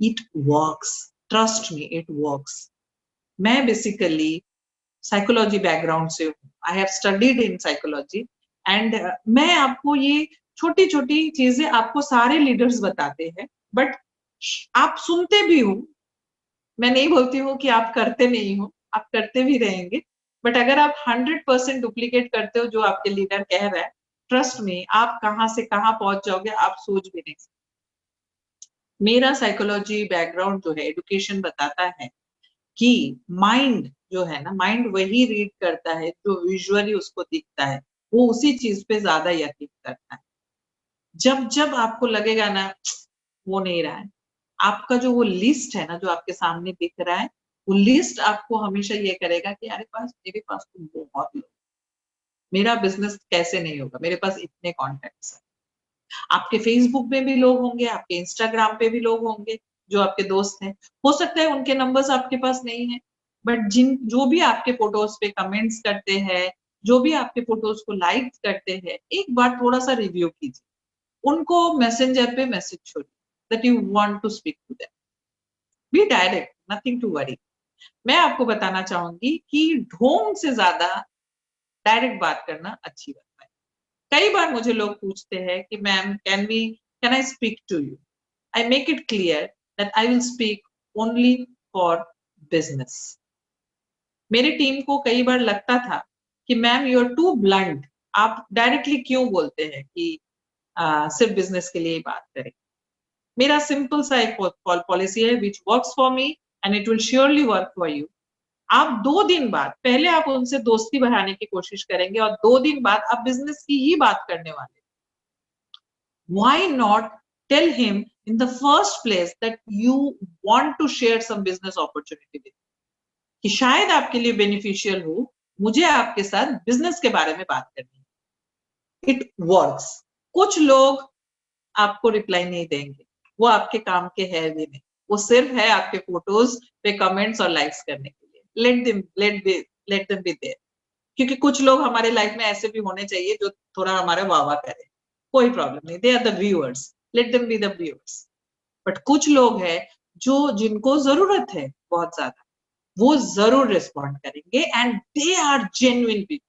It works, trust me, it works. मैं बेसिकली साइकोलॉजी बैकग्राउंड से हूँ, I have studied in psychology, and मैं आपको ये छोटी छोटी चीजें आपको सारे लीडर्स बताते हैं, बट आप सुनते भी हो। मैं नहीं बोलती हूँ कि आप करते नहीं हो, आप करते भी रहेंगे, बट अगर आप 100% डुप्लीकेट करते हो जो आपके लीडर कह रहा है, ट्रस्ट में आप कहाँ से कहाँ पहुंच जाओगे आप सोच भी नहीं सकते। मेरा साइकोलॉजी बैकग्राउंड जो है, एडुकेशन बताता है कि माइंड जो है ना, माइंड वही रीड करता है जो विजुअली उसको दिखता है, वो उसी चीज पे ज्यादा यकीन करता है। जब जब आपको लगेगा ना वो नहीं रहा है, आपका जो वो लिस्ट है ना जो आपके सामने दिख रहा है, वो लिस्ट आपको हमेशा ये करेगा कि मेरे पास तो बहुत लोग, मेरा बिजनेस कैसे नहीं होगा, मेरे पास इतने कॉन्टेक्ट्स हैं। आपके फेसबुक में भी लोग होंगे, आपके इंस्टाग्राम पे भी लोग होंगे जो आपके दोस्त हैं, हो सकता है उनके नंबर्स आपके पास नहीं है, बट जो भी आपके फोटोज पे कमेंट्स करते हैं, जो भी आपके फोटोज को लाइक करते हैं, एक बार थोड़ा सा रिव्यू कीजिए, उनको मैसेंजर पे मैसेज छोड़िए that you want to speak to them, be direct, nothing to worry. मैं आपको बताना चाहूंगी कि ढोंग से ज्यादा डायरेक्ट बात करना अच्छी बात है। कई बार मुझे लोग पूछते हैं कि ma'am can I speak to you, I make it clear that I will speak only for business. मेरी टीम को कई बार लगता था कि ma'am you are too blunt, आप डायरेक्टली क्यों बोलते हैं कि सिर्फ बिजनेस के लिए ही बात करें। मेरा सिंपल सा एक पॉलिसी है which works for me and it will surely work for you. आप 2 दिन बाद, पहले आप उनसे दोस्ती बढ़ाने की कोशिश करेंगे और 2 दिन बाद आप बिजनेस की ही बात करने वाले। Why not tell him in the first place that you want to share some business opportunity with, कि शायद आपके लिए बेनिफिशियल हो, मुझे आपके साथ बिजनेस के बारे में बात करनी है। It works. कुछ लोग आपको रिप्लाई नहीं देंगे, वो आपके काम के है भी नहीं, वो सिर्फ है आपके फोटोज पे कमेंट्स और लाइक्स करने के लिए। लेट देम बी देयर, क्योंकि कुछ लोग हमारे लाइफ में ऐसे भी होने चाहिए जो थोड़ा हमारा वाह करे, कोई प्रॉब्लम नहीं, they are the viewers, let them be the viewers. But कुछ लोग हैं जो जिनको जरूरत है बहुत ज्यादा, वो जरूर रिस्पॉन्ड करेंगे and they are genuine people,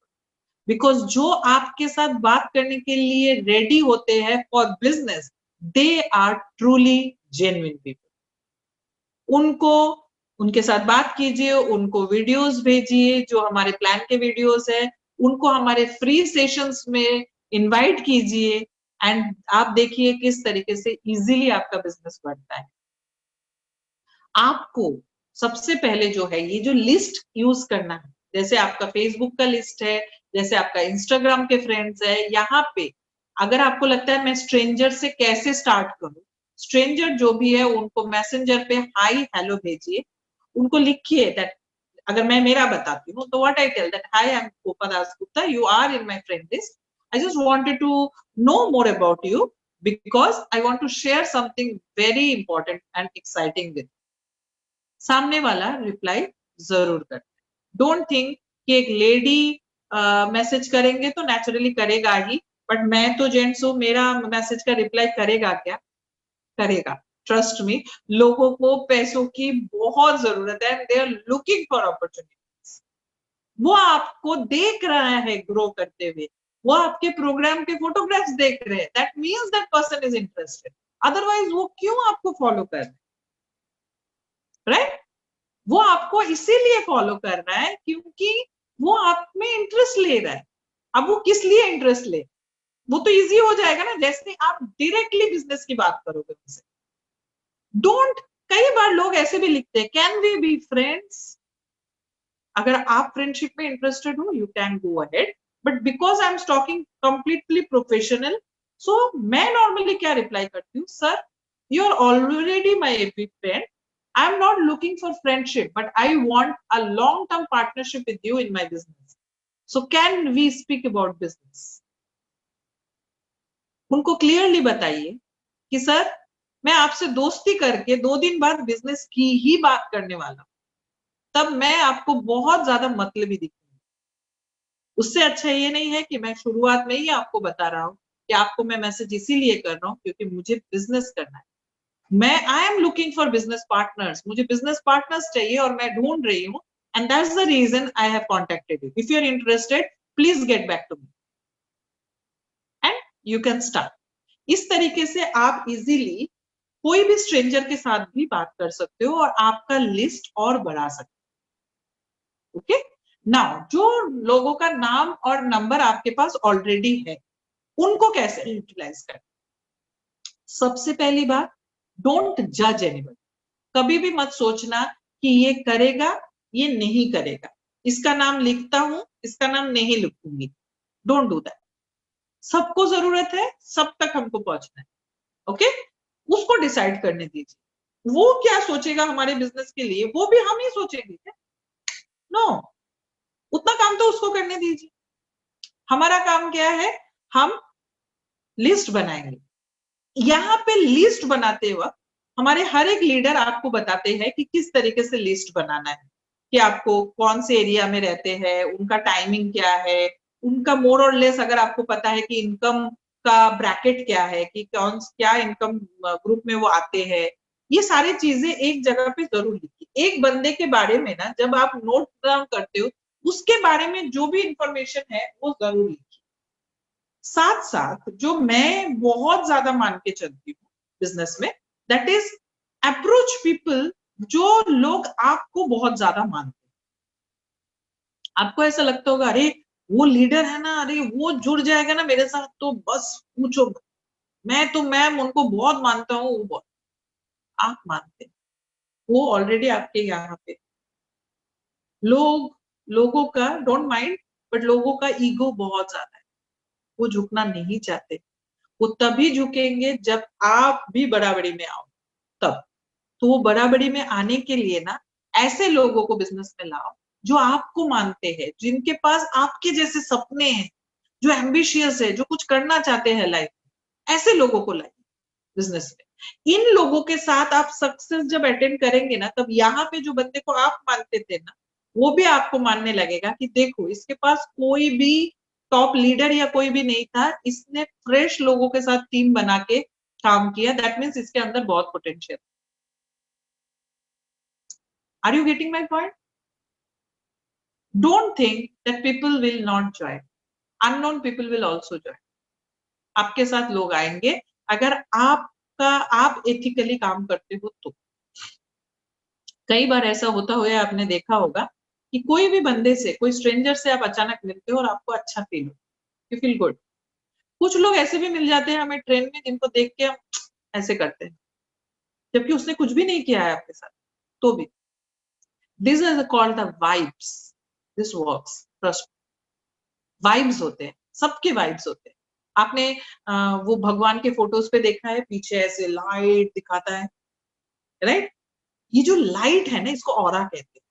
because जो आपके साथ बात करने के लिए रेडी होते हैं for business, they are truly genuine people. उनको उनके साथ बात कीजिए, उनको वीडियोस भेजिए जो हमारे प्लान के वीडियोस है, उनको हमारे फ्री सेशंस में इनवाइट कीजिए एंड आप देखिए किस तरीके से इजीली आपका बिजनेस बढ़ता है। आपको सबसे पहले जो है ये जो लिस्ट यूज करना है, जैसे आपका फेसबुक का लिस्ट है, जैसे आपका इंस्टाग्राम के फ्रेंड्स है, यहाँ पे अगर आपको लगता है मैं स्ट्रेंजर से कैसे स्टार्ट करूं, स्ट्रेंजर जो भी है उनको मैसेंजर पे हाई हेलो भेजिए, उनको लिखिए दैट, अगर मैं मेरा बताती हूँ तो what I tell that hi I am Kopa Dasgupta, you are in my friend list, I just wanted to know more about you because I want to share something very important and exciting with. सामने वाला reply जरूर करता है। Don't think कि एक lady message करेंगे तो naturally करेगा ही, बट मैं तो जेंट्स हूं, मेरा मैसेज का रिप्लाई करेगा क्या? करेगा। ट्रस्ट मी, लोगों को पैसों की बहुत जरूरत है, they are looking for opportunities. वो आपको देख रहा है ग्रो करते हुए, वो आपके प्रोग्राम के फोटोग्राफ्स देख रहे हैं, that means that person is interested, otherwise वो क्यों आपको फॉलो कर रहे हैं, राइट? वो आपको इसीलिए फॉलो कर रहा है क्योंकि वो आप में इंटरेस्ट ले रहा है। अब वो किस लिए इंटरेस्ट ले, वो तो इजी हो जाएगा ना, जैसे आप डायरेक्टली बिजनेस की बात करोगे उनसे। डोंट, कई बार लोग ऐसे भी लिखते हैं कैन वी बी फ्रेंड्स, अगर आप फ्रेंडशिप में इंटरेस्टेड हो you can go ahead, but because I am talking completely professional, so मैं नॉर्मली क्या रिप्लाई करती हूँ, sir you are already my FB friend, I am not looking for friendship, but I want a long-term partnership with you in my business. So can we speak about business? उनको clearly बताइए कि sir मैं आपसे दोस्ती करके 2 दिन बाद business की ही बात करने वाला हूं, तब मैं आपको बहुत ज्यादा मतलबी दिखूंगी। उससे अच्छा ये नहीं है कि मैं शुरुआत में ही आपको बता रहा हूं कि आपको मैं मैसेज इसीलिए कर रहा हूं क्योंकि मुझे बिजनेस करना है, मैं I am looking for business partners, मुझे बिजनेस पार्टनर्स चाहिए और मैं ढूंढ रही हूँ, and that's the reason I have contacted you, if you are interested please get back to me and you can start. इस तरीके से आप इजीली कोई भी स्ट्रेंजर के साथ भी बात कर सकते हो और आपका लिस्ट और बढ़ा सकते हो। ओके, नाउ जो लोगों का नाम और नंबर आपके पास ऑलरेडी है उनको कैसे यूटिलाइज करें? सबसे पहली बात, डोंट जज एनीबॉडी। कभी भी मत सोचना कि ये करेगा ये नहीं करेगा, इसका नाम लिखता हूं इसका नाम नहीं लिखूंगी, डोंट डू दैट। सबको जरूरत है, सब तक हमको पहुंचना है, ओके? उसको डिसाइड करने दीजिए, वो क्या सोचेगा हमारे बिजनेस के लिए, वो भी हम ही सोचेंगे क्या? नो, उतना काम तो उसको करने दीजिए। हमारा काम क्या है, हम लिस्ट बनाएंगे। यहाँ पे लिस्ट बनाते वक्त हमारे हर एक लीडर आपको बताते हैं कि किस तरीके से लिस्ट बनाना है, कि आपको कौन से एरिया में रहते हैं, उनका टाइमिंग क्या है, उनका मोर और लेस अगर आपको पता है कि इनकम का ब्रैकेट क्या है, कि कौन क्या इनकम ग्रुप में वो आते हैं, ये सारी चीजें एक जगह पे जरूर लिखिए। एक बंदे के बारे में ना जब आप नोट डाउन करते हो, उसके बारे में जो भी इंफॉर्मेशन है वो जरूर लिखिए। साथ साथ जो मैं बहुत ज्यादा मान के चलती हूँ बिजनेस में, दैट इज अप्रोच पीपल, जो लोग आपको बहुत ज्यादा मानते हैं। आपको ऐसा लगता होगा, अरे वो लीडर है ना, अरे वो जुड़ जाएगा ना मेरे साथ तो बस पूछो, मैं तो मैम उनको बहुत मानता हूँ, वो बहुत, आप मानते हैं, वो ऑलरेडी आपके यहाँ पे। लोगों का डोंट माइंड, बट लोगों का ईगो बहुत ज्यादा है, वो झुकना नहीं चाहते। वो तभी झुकेंगे जब आप भी बराबरी में आओ, तब। तो वो बराबरी में आने के लिए ना ऐसे लोगों को बिजनेस में लाओ जो आपको मानते हैं, जिनके पास आपके जैसे सपने हैं, जो एम्बिशियस है, जो कुछ करना चाहते हैं लाइफ में, ऐसे लोगों को लाइए बिजनेस में। इन लोगों के साथ आप सक्सेस जब अटेंड करेंगे ना, तब यहाँ पे जो बंदे को आप मानते थे ना, वो भी आपको मानने लगेगा कि देखो इसके पास कोई भी टॉप लीडर या कोई भी नहीं था, इसने फ्रेश लोगों के साथ टीम बना के काम किया, दैट मीन्स इसके अंदर बहुत potential. Are you getting my point? Don't think that people will not join, unknown people will also join. आपके साथ लोग आएंगे अगर आप एथिकली काम करते हो तो। कई बार ऐसा होता हो या आपने देखा होगा कि कोई भी बंदे से, कोई स्ट्रेंजर से आप अचानक मिलते हो और आपको अच्छा फील हो, यू फील गुड। कुछ लोग ऐसे भी मिल जाते हैं हमें ट्रेन में, जिनको देख के हम ऐसे करते हैं, जबकि उसने कुछ भी नहीं किया है आपके साथ, तो भी। This is called the vibes, this works, trust. Vibes होते हैं, सबके वाइब्स होते हैं। आपने वो भगवान के फोटोज पे देखा है, पीछे ऐसे लाइट दिखाता है, राइट? ये जो लाइट है ना, इसको ऑरा कहते हैं।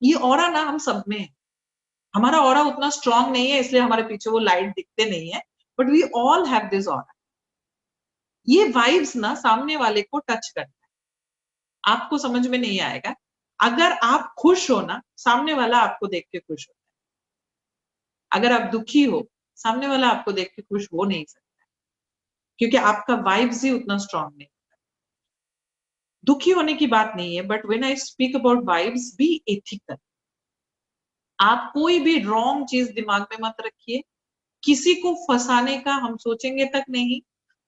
ये ऑरा ना हम सब में है। हमारा ऑरा उतना स्ट्रांग नहीं है, इसलिए हमारे पीछे वो लाइट दिखते नहीं है, but we all have this aura. ये वाइब्स ना सामने वाले को टच करता है, आपको समझ में नहीं आएगा। अगर आप खुश हो ना, सामने वाला आपको देख के खुश होता है। अगर आप दुखी हो, सामने वाला आपको देख के खुश हो नहीं सकता, क्योंकि आपका वाइब्स ही उतना स्ट्रांग नहीं। दुखी होने की बात नहीं है, but when I speak about vibes, be ethical. आप कोई भी रॉन्ग चीज दिमाग में मत रखिए, किसी को फंसाने का हम सोचेंगे तक नहीं।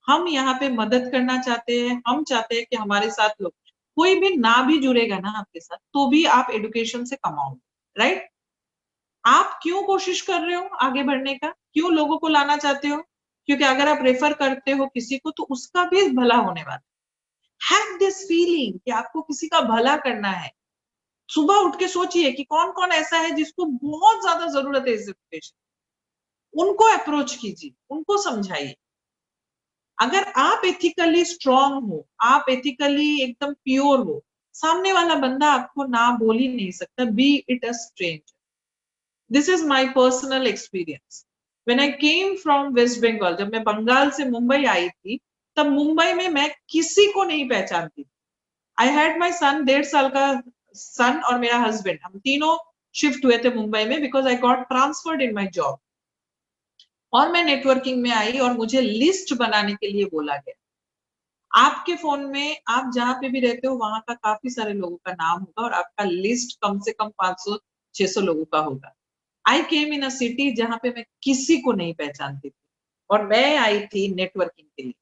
हम यहाँ पे मदद करना चाहते हैं, हम चाहते हैं कि हमारे साथ लोग, कोई भी ना भी जुड़ेगा ना आपके साथ, तो भी आप एडुकेशन से कमाओगे, राइट? आप क्यों कोशिश कर रहे हो आगे बढ़ने का, क्यों लोगों को लाना चाहते हो? क्योंकि अगर आप रेफर करते हो किसी को, तो उसका भी भला होने वाला है। हैव दिस फीलिंग कि आपको किसी का भला करना है। सुबह उठ के सोचिए कि कौन कौन ऐसा है जिसको बहुत ज्यादा जरूरत है इस एजुकेशन, उनको अप्रोच कीजिए, उनको समझाइए। अगर आप एथिकली स्ट्रांग हो, आप एथिकली एकदम प्योर हो, सामने वाला बंदा आपको ना बोल ही नहीं सकता, be it a stranger. This is my personal experience. When I came from West Bengal, जब मैं बंगाल से मुंबई आई थी, तब मुंबई में मैं किसी को नहीं पहचानती। आई हैड माई सन, 1.5 साल का सन, और मेरा हस्बैंड, हम तीनों शिफ्ट हुए थे मुंबई में, because I got transferred in my job. और मैं नेटवर्किंग में आई और मुझे लिस्ट बनाने के लिए बोला गया। आपके फोन में आप जहां पे भी रहते हो वहां का काफी सारे लोगों का नाम होगा, और आपका लिस्ट कम से कम 500-600 लोगों का होगा। आई केम इन अ सिटी जहां पे मैं किसी को नहीं पहचानती थी, और मैं आई थी नेटवर्किंग के लिए।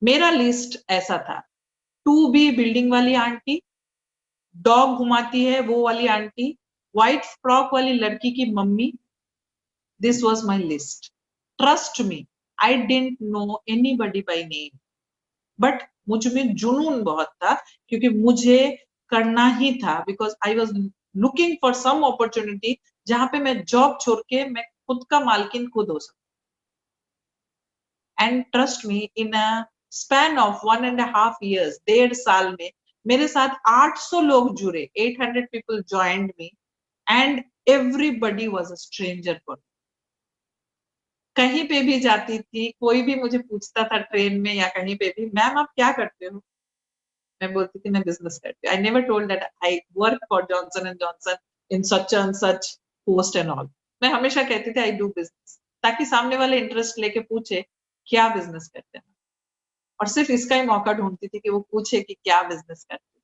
मेरा लिस्ट ऐसा था: टू बी बिल्डिंग वाली आंटी, डॉग घुमाती है वो वाली आंटी, व्हाइट फ्रॉक वाली लड़की की mummy. This was my list. Trust me, I didn't know anybody by name, but मुझ में जुनून बहुत था, क्योंकि मुझे करना ही था, because I was looking for some opportunity जहां पे मैं जॉब छोड़ के मैं खुद का मालकिन खुद हो सकता। And trust me, in span of 1.5 years, 1.5 साल में मेरे साथ 800 लोग जुड़े, 800 people joined me and everybody was a stranger for me. कहीं पे भी जाती थी, कोई भी मुझे पूछता था ट्रेन में या कहीं पे भी, मैम आप क्या करते हो? मैं बोलती थी मैं बिजनेस करती हूँ. I never told that I work for Johnson and Johnson in such and such post and all. मैं हमेशा कहती थी I do business, ताकि सामने वाले इंटरेस्ट लेके पूछे क्या बिजनेस करते हैं, और सिर्फ इसका ही मौका ढूंढती थी कि वो पूछे कि क्या बिजनेस करते हैं.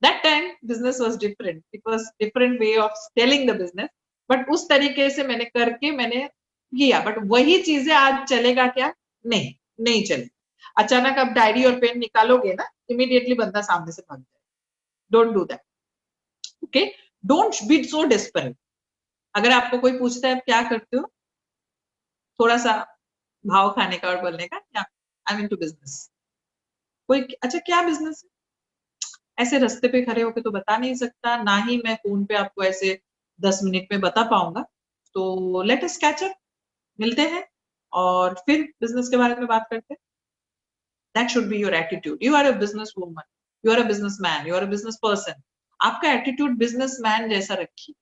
That time business was different. It was different way of telling the business. But उस तरीके से मैंने करके मैंने किया. But वही चीजें आज चलेगा क्या? नहीं, नहीं चले. अचानक आप डायरी और पेन निकालोगे ना, immediately बंदा सामने से भाग जाए. Don't do that. Okay? Don't be so desperate. अगर आपको कोई पूछता है आप क्या करते हो, थोड़ा सा भाव खाने का और बोलने का, या I'm into business. कोई अच्छा क्या बिजनेस है? ऐसे रास्ते पे खड़े होके तो बता नहीं सकता, ना ही मैं फोन पे आपको ऐसे 10 मिनट में बता पाऊंगा. तो लेट अस कैच अप, मिलते हैं और फिर बिजनेस के बारे में बात करते हैं. That should be your attitude. You are a business woman, you are a business man, you are a business person. आपका एटीट्यूड बिजनेस मैन जैसा रखिए.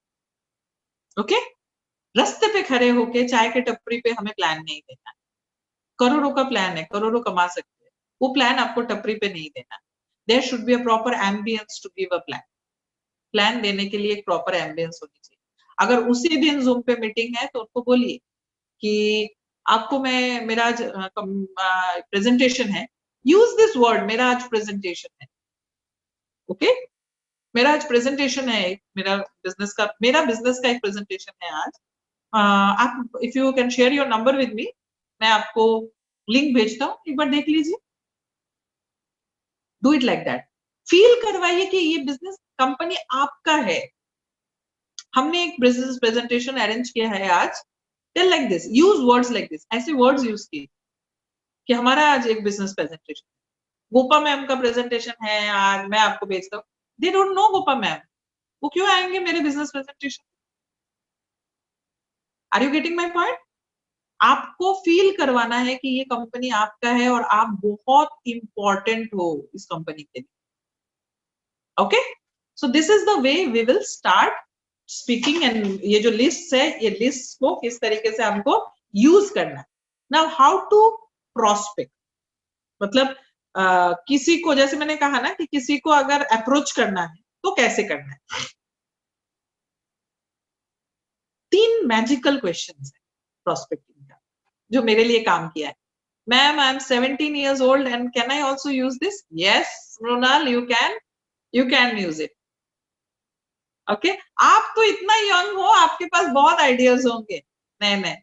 ओके? रास्ते पे खड़े होके चाय के टपरी पे हमें प्लान नहीं देना. करोड़ों का प्लान है, करोड़ों कमा सकते हैं, वो प्लान आपको टपरी पे नहीं देना. There should be a proper ambiance to give a plan. Plan देने के लिए एक प्रॉपर एम्बियंस होनी चाहिए. अगर उसी दिन जूम पे मीटिंग है तो उनको बोलिए कि आपको मैं मेरा आज प्रेजेंटेशन है, यूज दिस वर्ड, मेरा आज प्रेजेंटेशन है. ओके? मेरा आज प्रेजेंटेशन है, मेरा बिजनेस का एक प्रेजेंटेशन है आज. आप if you can share your number with me, मैं आपको लिंक भेजता हूँ, एक बार देख लीजिए. Do it like that. Feel करवाइए कि ये बिजनेस कंपनी आपका है. हमने एक बिजनेस प्रेजेंटेशन अरेंज किया है आज. Tell like this, use words like this. ऐसे वर्ड्स यूज किए कि हमारा आज एक बिजनेस प्रेजेंटेशन, गोपा मैम का प्रेजेंटेशन है आज, मैं आपको भेजता हूँ. They don't know Gopa ma'am, वो क्यों आएंगे मेरे business presentation? Are you getting my point? आपको फील करवाना है कि ये कंपनी आपका है और आप बहुत इंपॉर्टेंट हो इस कंपनी के लिए. Okay? So this is the way we will start speaking. And ये जो लिस्ट है, ये लिस्ट को किस तरीके से हमको यूज करना है. नाउ हाउ टू प्रोस्पेक्ट, मतलब किसी को, जैसे मैंने कहा ना कि किसी को अगर अप्रोच करना है तो कैसे करना है. 3 मैजिकल क्वेश्चंस है प्रोस्पेक्टिंग का जो मेरे लिए काम किया है. Ma'am I am 17 years old and can I also use this? Yes, Mronal, you can use it. Okay? आप तो इतना यंग हो, आपके पास बहुत आइडियाज होंगे नए नए.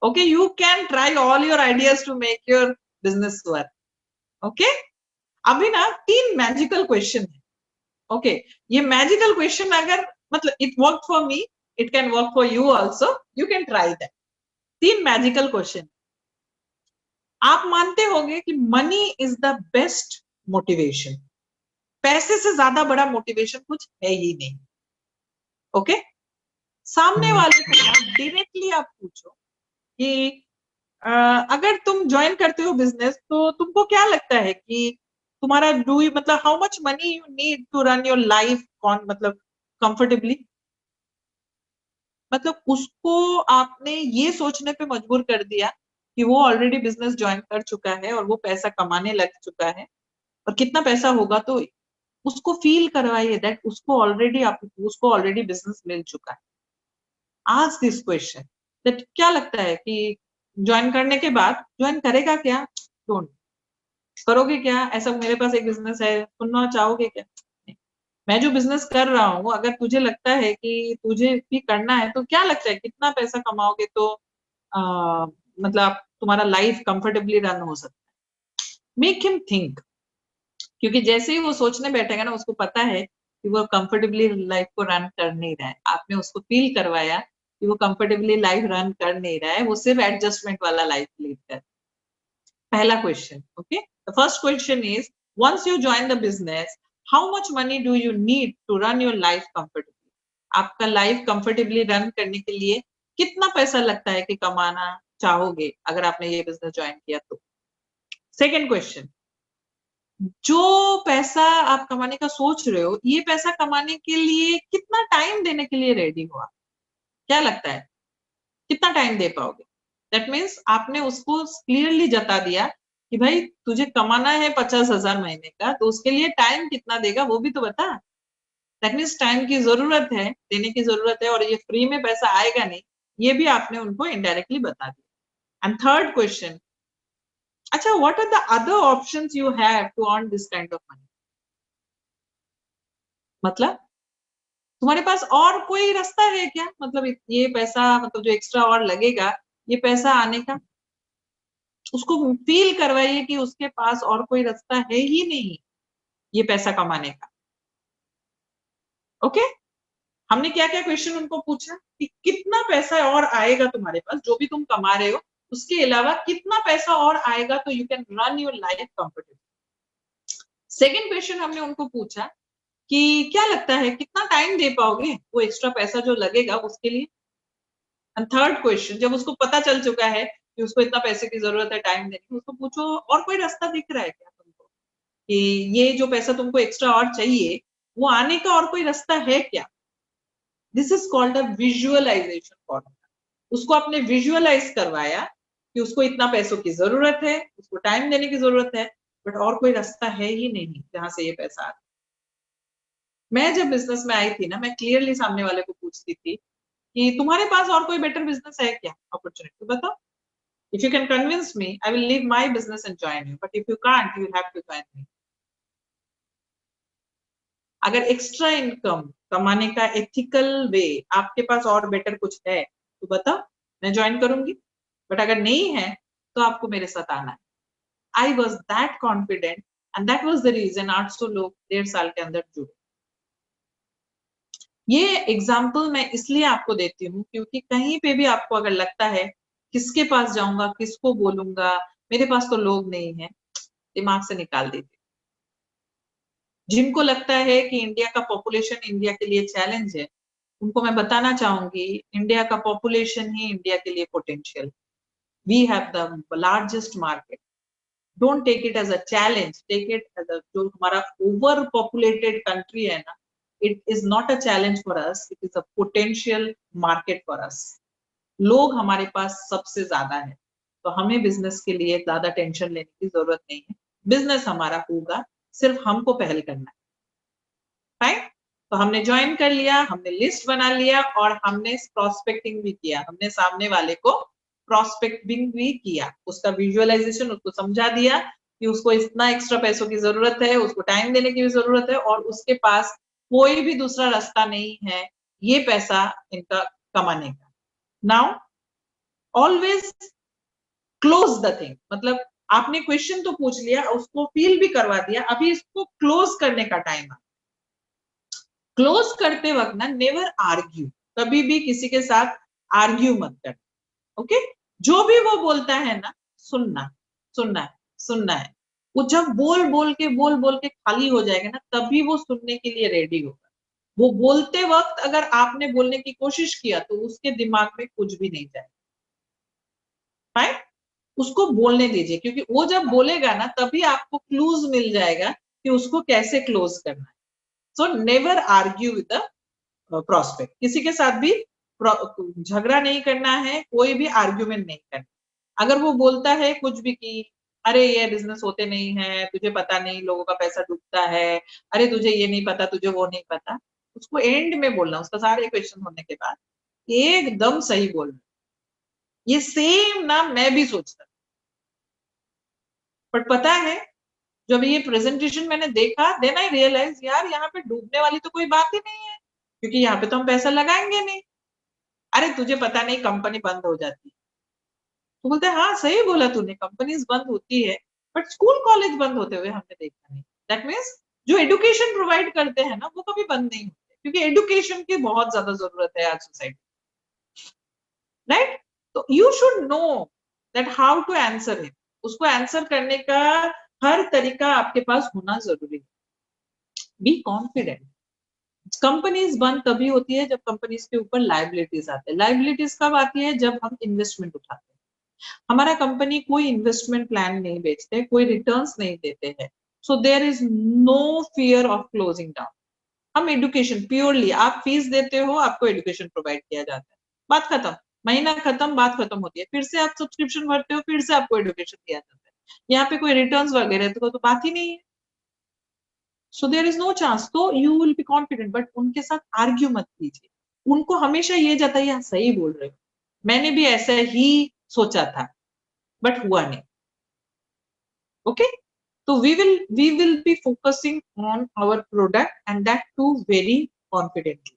Okay? You can try all your ideas to make your business work. Okay? अभी ना 3 मैजिकल क्वेश्चन है. ओके? ये मैजिकल क्वेश्चन अगर, मतलब it work for me, it can work for you also. You can try that. 3 magical question. आप मानते होंगे कि money is the best motivation. पैसे से ज्यादा बड़ा मोटिवेशन कुछ है ही नहीं. ओके? सामने वाले को डायरेक्टली आप पूछो कि अगर तुम ज्वाइन करते हो बिजनेस तो तुमको क्या लगता है कि तुम्हारा डू यू, मतलब how much money you need to run your life, कौन मतलब कंफर्टेबली. मतलब उसको आपने ये सोचने पे मजबूर कर दिया कि वो ऑलरेडी बिजनेस ज्वाइन कर चुका है और वो पैसा कमाने लग चुका है, और कितना पैसा होगा, तो उसको फील करवाइए दैट उसको ऑलरेडी बिजनेस मिल चुका है. आस्क दिस क्वेश्चन दैट क्या लगता है कि ज्वाइन करने के बाद ज्वाइन करेगा क्या? डोंट. करोगे क्या? ऐसा मेरे पास एक बिजनेस है, सुनना चाहोगे क्या? नहीं. मैं जो बिजनेस कर रहा हूँ, अगर तुझे लगता है कि तुझे भी करना है तो क्या लगता है कितना पैसा कमाओगे तो मतलब तुम्हारा लाइफ कंफर्टेबली रन हो सकता है. Make him think. क्योंकि जैसे ही वो सोचने बैठेगा ना, उसको पता है कि वो कंफर्टेबली लाइफ को रन कर नहीं रहा है. आपने उसको फील करवाया कि वो कंफर्टेबली लाइफ रन कर नहीं रहा है, वो सिर्फ एडजस्टमेंट वाला लाइफ लीड कर. पहला question. Okay? The first question is, once you join the business, how much money do you need to run your life comfortably? आपका लाइफ कंफर्टेबली रन करने के लिए कितना पैसा लगता है कि कमाना चाहोगे अगर आपने ये बिजनेस ज्वाइन किया तो. सेकेंड क्वेश्चन, जो पैसा आप कमाने का सोच रहे हो, ये पैसा कमाने के लिए कितना टाइम देने के लिए रेडी हो आप? क्या लगता है कितना टाइम दे पाओगे? दैट मीन्स आपने उसको क्लियरली जता दिया कि भाई तुझे कमाना है 50,000 महीने का, तो उसके लिए टाइम कितना देगा वो भी तो बता। दैट मीन्स टाइम की जरूरत है, देने की जरूरत है, और ये फ्री में पैसा आएगा नहीं, ये भी आपने उनको इनडायरेक्टली बता दिया। एंड थर्ड क्वेश्चन, अच्छा what are the other options you have to earn this kind of money? मतलब तुम्हारे पास और कोई रास्ता है क्या? मतलब ये पैसा, मतलब जो एक्स्ट्रा और लगेगा ये पैसा आने का, उसको फील करवाइए कि उसके पास और कोई रास्ता है ही नहीं ये पैसा कमाने का। ओके, हमने क्या क्या क्वेश्चन उनको पूछा कि कितना पैसा और आएगा तुम्हारे पास, जो भी तुम कमा रहे हो उसके अलावा कितना पैसा और आएगा तो you can run your life comfortably. Second question हमने उनको पूछा कि क्या लगता है कितना टाइम दे पाओगे वो एक्स्ट्रा पैसा जो लगेगा उसके लिए। एंड थर्ड क्वेश्चन, जब उसको पता चल चुका है कि उसको इतना पैसे की जरूरत है टाइम देने की, उसको पूछो और कोई रास्ता दिख रहा है क्या तुमको, कि ये जो पैसा तुमको एक्स्ट्रा और चाहिए वो आने का और कोई रास्ता है क्या? This is called a visualization formula. उसको आपने विजुअलाइज करवाया कि उसको इतना पैसों की जरूरत है, उसको टाइम देने की जरूरत है, बट और कोई रास्ता है ही नहीं जहां से ये पैसा आता। मैं जब बिजनेस में आई थी ना, मैं क्लियरली सामने वाले को पूछती थी कि तुम्हारे पास और कोई बेटर बिजनेस है क्या, अपॉर्चुनिटी बताओ। If you can convince me I will leave my business and join you, but if you can't you have to join me. अगर एक्स्ट्रा इनकम कमाने का एथिकल वे आपके पास और बेटर कुछ है तो बताओ, मैं ज्वाइन करूंगी। बट अगर नहीं है तो आपको मेरे साथ आना है। I was that confident and that was the reason 800 लोग 1.5 साल के अंदर जुड़े। ये एग्जाम्पल मैं इसलिए आपको देती हूँ क्योंकि कहीं पे भी आपको अगर लगता है किसके पास जाऊंगा, किसको बोलूंगा, मेरे पास तो लोग नहीं है, दिमाग से निकाल दीजिए। जिनको लगता है कि इंडिया का पॉपुलेशन इंडिया के लिए चैलेंज है, उनको मैं बताना चाहूंगी इंडिया का पॉपुलेशन ही इंडिया के लिए potential. We have the largest market. Don't take it as a challenge, take it as a, जो हमारा ओवर पॉपुलेटेड कंट्री है ना, it is not a challenge for us, it is a potential market for us. लोग हमारे पास सबसे ज्यादा है, तो हमें बिजनेस के लिए ज्यादा टेंशन लेने की जरूरत नहीं है। बिजनेस हमारा होगा, सिर्फ हमको पहल करना है। राइट? तो हमने ज्वाइन कर लिया, हमने लिस्ट बना लिया और हमने प्रोस्पेक्टिंग भी किया, हमने सामने वाले को प्रोस्पेक्टिंग भी किया, उसका विजुअलाइजेशन उसको समझा दिया कि उसको इतना एक्स्ट्रा पैसों की जरूरत है, उसको टाइम देने की भी जरूरत है और उसके पास कोई भी दूसरा रास्ता नहीं है ये पैसा इनका कमाने का। Now always close the thing, मतलब आपने क्वेश्चन तो पूछ लिया, उसको फील भी करवा दिया, अभी इसको क्लोज करने का टाइम है। क्लोज करते वक्त ना नेवर आर्ग्यू, कभी भी किसी के साथ आर्ग्यू मत कर। ओके, जो भी वो बोलता है ना, सुनना, सुनना है, सुनना है। वो जब बोल बोल के खाली हो जाएगा ना, तभी वो सुनने के लिए रेडी होगा। वो बोलते वक्त अगर आपने बोलने की कोशिश किया तो उसके दिमाग में कुछ भी नहीं जाएगा। राइट? उसको बोलने दीजिए, क्योंकि वो जब बोलेगा ना तभी आपको क्लूज मिल जाएगा कि उसको कैसे क्लोज करना है। So never argue with the prospect, किसी के साथ भी झगड़ा नहीं करना है, कोई भी आर्ग्यूमेंट नहीं करना। अगर वो बोलता है कुछ भी कि अरे ये बिजनेस होते नहीं है, तुझे पता नहीं लोगों का पैसा डूबता है, अरे तुझे ये नहीं पता, तुझे वो नहीं पता, उसको एंड में बोलना, उसका सारे क्वेश्चन होने के बाद एकदम सही बोलना। ये सेम ना मैं भी सोचता, बट पता है जब ये प्रेजेंटेशन मैंने देखा, देन आई रियलाइज यार यहाँ पे डूबने वाली तो कोई बात ही नहीं है, क्योंकि यहाँ पे तो हम पैसा लगाएंगे नहीं। अरे तुझे पता नहीं कंपनी बंद हो जाती है, तो बोलते हैं हाँ सही बोला तूने, कंपनीज बंद होती है, बट स्कूल कॉलेज बंद होते हुए हमने देखा नहीं। दैट मीन्स जो एजुकेशन प्रोवाइड करते हैं ना वो कभी बंद नहीं होते, क्योंकि एजुकेशन की बहुत ज्यादा जरूरत है आज सोसाइटी। राइट? तो you should know that how to answer him, उसको आंसर करने का हर तरीका आपके पास होना जरूरी है। Be confident. कंपनीज बंद तभी होती है जब कंपनीज के ऊपर लाइबिलिटीज आते हैं। लाइबिलिटीज कब आती है? जब हम इन्वेस्टमेंट उठाते हैं। हमारा कंपनी कोई इन्वेस्टमेंट प्लान नहीं बेचते, कोई रिटर्न्स नहीं देते हैं, so there is no fear of closing down. हम एजुकेशन प्योरली, आप फीस देते हो, आपको एजुकेशन प्रोवाइड किया जाता है, बात खत्म, महीना खत्म, बात खत्म होती है, फिर से आप सब्सक्रिप्शन भरते हो, फिर से आपको एजुकेशन दिया जाता है। यहाँ पे कोई रिटर्न्स वगैरह तो बात ही नहीं है। So there is no chance, तो you will be confident, but उनके साथ आर्ग्यू मत कीजिए। उनको हमेशा ये जाता है हाँ सही बोल रहे हो, मैंने भी ऐसा ही सोचा था, बट हुआ नहीं। ओके, तो we will be focusing on our product and that too very confidently.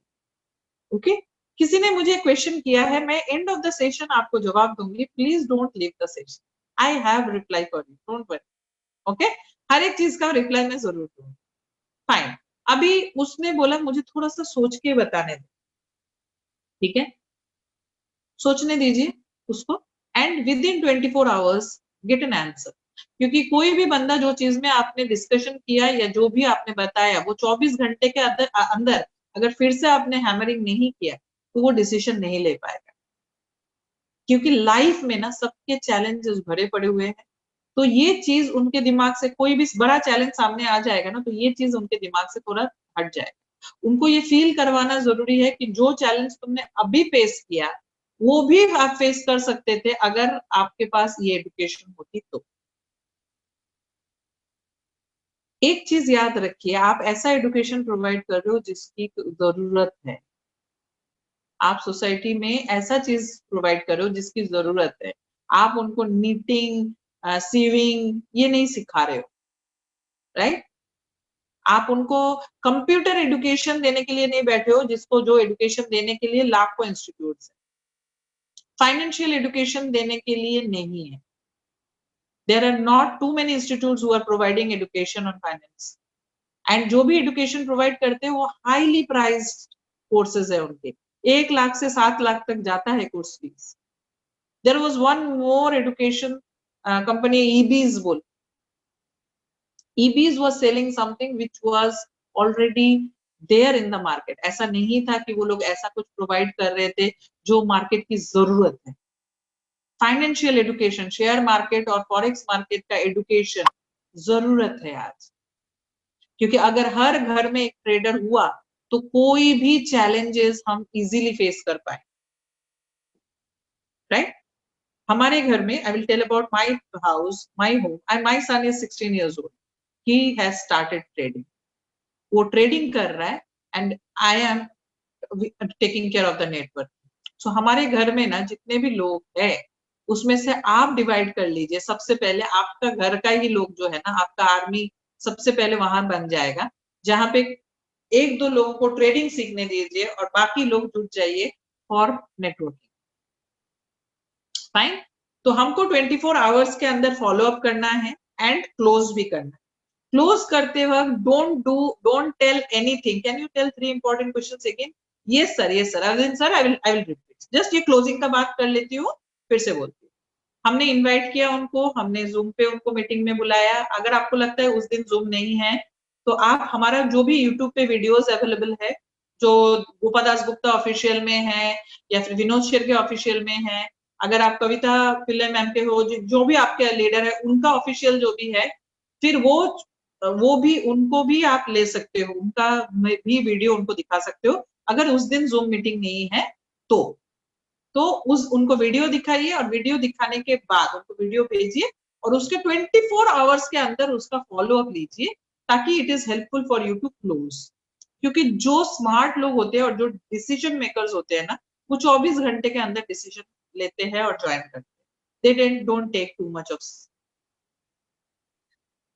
Okay, किसी ने मुझे क्वेश्चन किया है, मैं एंड ऑफ द सेशन आपको जवाब दूंगी, please don't leave the session, I have reply for you, don't worry. Okay, हर एक चीज का रिप्लाई मैं जरूर दूंगी। फाइन, अभी उसने बोला मुझे थोड़ा सा सोच के बताने दो, ठीक है, सोचने दीजिए उसको, and with in 24 hours get an answer. क्योंकि कोई भी बंदा जो चीज में आपने डिस्कशन किया या जो भी आपने बताया वो 24 घंटे के अंदर अंदर अगर फिर से आपने हैमरिंग नहीं किया तो वो डिसीजन नहीं ले पाएगा। क्योंकि लाइफ में ना सबके चैलेंजेस भरे पड़े हुए हैं, तो ये चीज उनके दिमाग से, कोई भी बड़ा चैलेंज सामने आ जाएगा ना तो ये चीज उनके दिमाग से थोड़ा हट जाएगा। उनको ये फील करवाना जरूरी है कि जो चैलेंज तुमने अभी फेस किया वो भी आप फेस कर सकते थे अगर आपके पास ये एजुकेशन होती तो। एक चीज याद रखिए, आप ऐसा एजुकेशन प्रोवाइड कर रहे हो जिसकी जरूरत है, आप सोसाइटी में ऐसा चीज प्रोवाइड कर रहे हो जिसकी जरूरत है। आप उनको नीटिंग, सीविंग ये नहीं सिखा रहे हो, राइट? आप उनको कंप्यूटर एजुकेशन देने के लिए नहीं बैठे हो, जिसको जो एजुकेशन देने के लिए लाखों इंस्टीट्यूट्स है। फाइनेंशियल एजुकेशन देने के लिए नहीं है। There are not too many institutes who are providing education on finance, and जो भी एजुकेशन प्रोवाइड करते हैं वो हाईली प्राइस्ड कोर्सेज है उनके, 1 लाख से 7 लाख तक जाता है course fees. There was one more education company, EBs बोल, EBs was selling something which was already there in the market. ऐसा नहीं था कि वो लोग ऐसा कुछ प्रोवाइड कर रहे थे जो मार्केट की जरूरत है। फाइनेंशियल एजुकेशन, शेयर मार्केट और फॉरेक्स मार्केट का एजुकेशन जरूरत है आज, क्योंकि अगर हर घर में एक ट्रेडर हुआ तो कोई भी चैलेंजेस हम इजीली फेस कर पाए, राइट? हमारे घर में, I will tell about my house, my home, and my son is 16 years old. He has started trading. वो ट्रेडिंग कर रहा है and I am taking care of the network. So हमारे घर में ना जितने भी लोग हैं उसमें से आप डिवाइड कर लीजिए, सबसे पहले आपका घर का ही लोग जो है ना, आपका आर्मी सबसे पहले वहां बन जाएगा, जहां पे 1-2 लोगों को ट्रेडिंग सीखने दीजिए और बाकी लोग जुट जाइए फॉर नेटवर्किंग। फाइन, तो हमको 24 आवर्स के अंदर फॉलो अप करना है एंड क्लोज भी करना है। क्लोज करते वक्त don't tell anything. Can you tell 3 important questions again? Yes sir, yes sir, Arvind sir, I will repeat, just ये क्लोजिंग का बात कर लेती हूँ, फिर से बोलती हूँ। हमने इनवाइट किया उनको, हमने जूम पे उनको मीटिंग में बुलाया। अगर आपको लगता है उस दिन जूम नहीं है तो आप हमारा जो भी यूट्यूब पे वीडियोस अवेलेबल है, जो गोपादास गुप्ता ऑफिशियल में है या फिर विनोद शेरके ऑफिशियल में है, अगर आप कविता पिल्ले मैम के हो, जो भी आपके लीडर है उनका ऑफिशियल जो भी है, फिर वो भी, उनको भी आप ले सकते हो, उनका भी वीडियो उनको दिखा सकते हो। अगर उस दिन जूम मीटिंग नहीं है तो उस उनको वीडियो दिखाइए और वीडियो दिखाने के बाद उनको वीडियो भेजिए और उसके 24 आवर्स के अंदर उसका फॉलो अप लीजिए, ताकि it is helpful for you to close. क्योंकि जो स्मार्ट लोग होते हैं और जो डिसीजन मेकर्स होते हैं ना, वो 24 घंटे के अंदर डिसीजन लेते हैं और ज्वाइन करते हैं। They don't take too much off.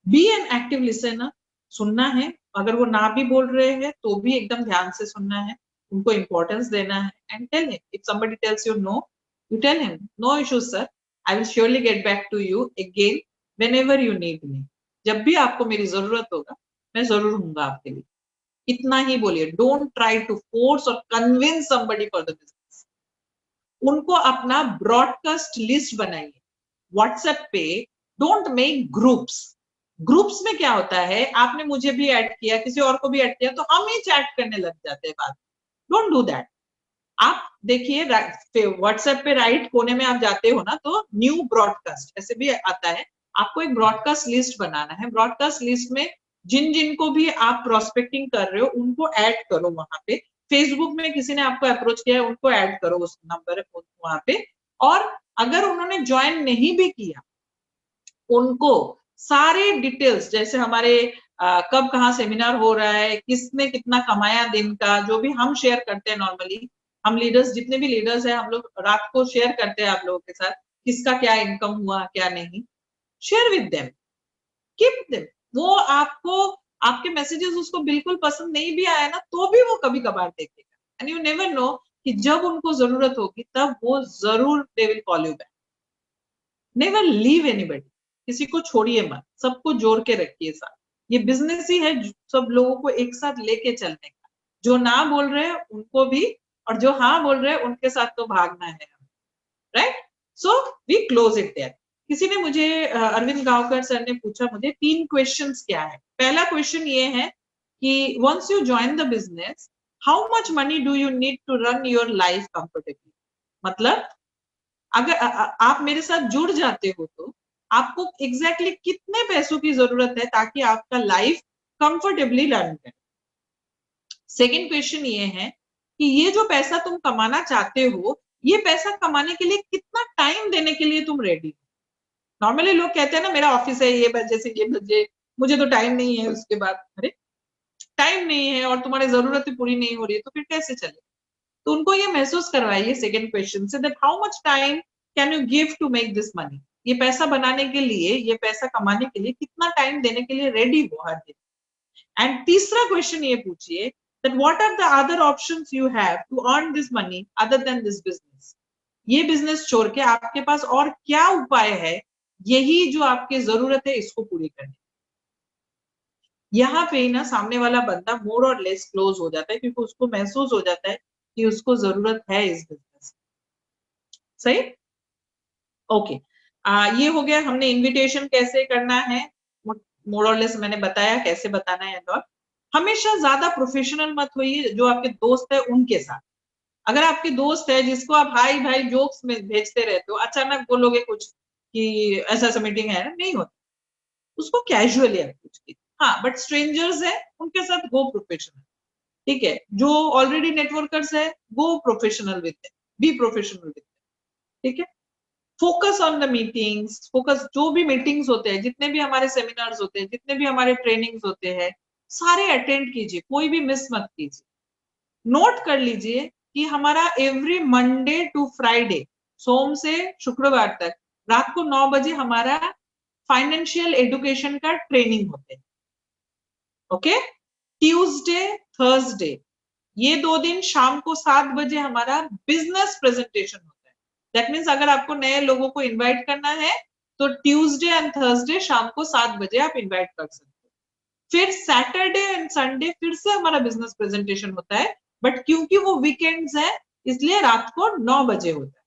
Be an active listener, सुनना है, अगर वो ना भी बोल रहे हैं तो भी एकदम ध्यान से सुनना है, उनको इंपॉर्टेंस देना है and tell him, if somebody tells you no, you tell him no issues sir, I will surely get back to you again whenever you need me. जब भी आपको मेरी जरूरत होगा मैं जरूर हूंगा आपके लिए। इतना ही बोलिए, डोंट ट्राई टू फोर्स और convince somebody for the business. उनको अपना ब्रॉडकास्ट लिस्ट बनाइए व्हाट्सएप पे, डोंट मेक ग्रुप्स। ग्रुप्स में क्या होता है, आपने मुझे भी ऐड किया, किसी और को भी ऐड किया, तो हम ही चैट करने लग जाते हैं बाद। Don't do that. आप देखिए व्हाट्सएप पे राइट कोने में आप जाते हो ना, तो न्यू ब्रॉडकास्ट ऐसे भी आता है, आपको एक ब्रॉडकास्ट लिस्ट बनाना है। ब्रॉडकास्ट लिस्ट में जिन जिनको भी आप प्रोस्पेक्टिंग कर रहे हो उनको ऐड करो वहां पे। फेसबुक में किसी ने आपको अप्रोच किया है, उनको ऐड करो उस नंबर वहां पे। और अगर उन्होंने ज्वाइन नहीं भी किया, उनको सारे डिटेल्स, जैसे हमारे कब कहाँ सेमिनार हो रहा है, किसने कितना कमाया दिन का, जो भी हम शेयर करते हैं नॉर्मली, हम लीडर्स जितने भी लीडर्स हैं हम लोग रात को शेयर करते हैं आप लोगों के साथ, किसका क्या इनकम हुआ क्या नहीं, share with them, keep them. वो आपको, आपके मैसेजेस उसको बिल्कुल पसंद नहीं भी आया ना, तो भी वो कभी कभार देखेगा। एंड यू नेवर नो कि जब उनको जरूरत होगी तब वो जरूर they will call you back. Never leave anybody, किसी को छोड़िए मत, सबको जोड़ के रखिए साथ। ये बिजनेस ही है सब लोगों को एक साथ लेके चलने का। जो ना बोल रहे हैं उनको भी, और जो हाँ बोल रहे हैं उनके साथ तो भागना है, right? So we close it there. किसी ने मुझे अरविंद गांवकर सर ने पूछा मुझे 3 क्वेश्चंस क्या है। पहला क्वेश्चन ये है कि once you join the business, how much money do you need to run your life comfortably? मतलब अगर आप मेरे साथ जुड़ जाते हो तो आपको एग्जैक्टली कितने पैसों की जरूरत है ताकि आपका लाइफ कंफर्टेबली रन करे। सेकेंड क्वेश्चन ये है कि ये जो पैसा तुम कमाना चाहते हो, ये पैसा कमाने के लिए कितना टाइम देने के लिए तुम रेडी हो? नॉर्मली लोग कहते हैं ना मेरा ऑफिस है ये बजे से ये बजे, मुझे तो टाइम नहीं है, उसके बाद अरे टाइम नहीं है और तुम्हारी जरूरतें पूरी नहीं हो रही है तो फिर कैसे चले? तो उनको ये महसूस करवाइए सेकंड क्वेश्चन से, that how much time can you give to make this money? ये पैसा बनाने के लिए, ये पैसा कमाने के लिए कितना टाइम देने के लिए रेडी हो हर दिन? एंड तीसरा क्वेश्चन ये पूछिए that what are the other options you have to earn this money other than this business? ये बिजनेस छोड़ के आपके पास और क्या उपाय है यही जो आपकी जरूरत है इसको पूरी करने? यहाँ पे ही ना सामने वाला बंदा मोर और लेस क्लोज हो जाता है, क्योंकि उसको महसूस हो जाता है कि उसको जरूरत है इस बिजनेस। सही? ओके। ये हो गया, हमने इनविटेशन कैसे करना है मोर और लेस मैंने बताया, कैसे बताना है। और हमेशा ज्यादा प्रोफेशनल मत होइए, जो आपके दोस्त है उनके साथ। अगर आपके दोस्त है जिसको आप हाई भाई जोक्स में भेजते रहते हो, अचानक बोलोगे कुछ कि ऐसा ऐसा मीटिंग है, नहीं होता, उसको कैजुअली आप पूछिए। हाँ, बट स्ट्रेंजर्स है उनके साथ गो प्रोफेशनल। ठीक है, जो ऑलरेडी नेटवर्कर्स है go professional with them, be professional with them. ठीक है, focus on the meetings, focus, जो भी मीटिंग्स होते हैं, जितने भी हमारे सेमिनार्स होते हैं, जितने भी हमारे ट्रेनिंग्स होते हैं, सारे अटेंड कीजिए, कोई भी मिस मत कीजिए। नोट कर लीजिए कि हमारा एवरी मंडे टू फ्राइडे, सोम से शुक्रवार तक रात को 9 बजे हमारा फाइनेंशियल एजुकेशन का ट्रेनिंग होते हैं। ओके, ट्यूसडे थर्सडे ये 2 दिन शाम को 7 बजे हमारा बिजनेस प्रेजेंटेशन होता है। दैट मीन्स अगर आपको नए लोगों को इनवाइट करना है तो ट्यूसडे एंड थर्सडे शाम को 7 बजे आप इनवाइट कर सकते हो। फिर सैटरडे एंड संडे फिर से हमारा बिजनेस प्रेजेंटेशन होता है, बट क्योंकि वो वीकेंड्स है इसलिए रात को 9 बजे होता है।